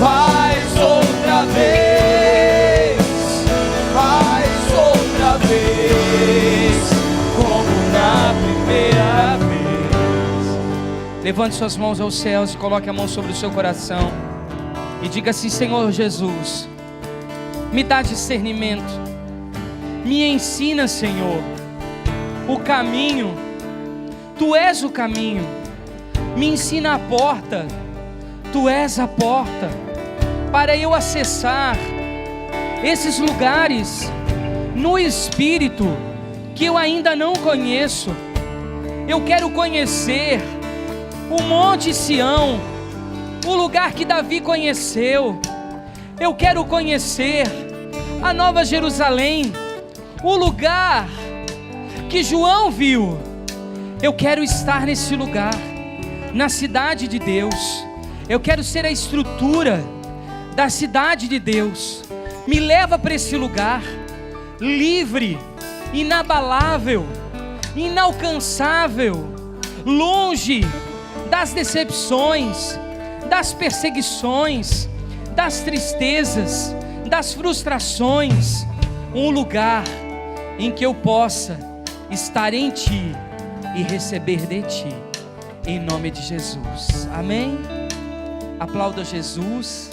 faz outra vez, faz outra vez, como na primeira vez. Levante suas mãos aos céus e coloque a mão sobre o seu coração e diga assim: Senhor Jesus, me dá discernimento, me ensina, Senhor, o caminho. Tu és o caminho. Me ensina a porta. Tu és a porta para eu acessar esses lugares no Espírito que eu ainda não conheço. Eu quero conhecer o Monte Sião, o lugar que Davi conheceu. Eu quero conhecer a Nova Jerusalém, o lugar que João viu. Eu quero estar nesse lugar, na cidade de Deus. Eu quero ser a estrutura da cidade de Deus. Me leva para esse lugar, livre, inabalável, inalcançável, longe das decepções, das perseguições, das tristezas, das frustrações. Um lugar em que eu possa estar em Ti e receber de Ti, em nome de Jesus. Amém? Aplauda Jesus.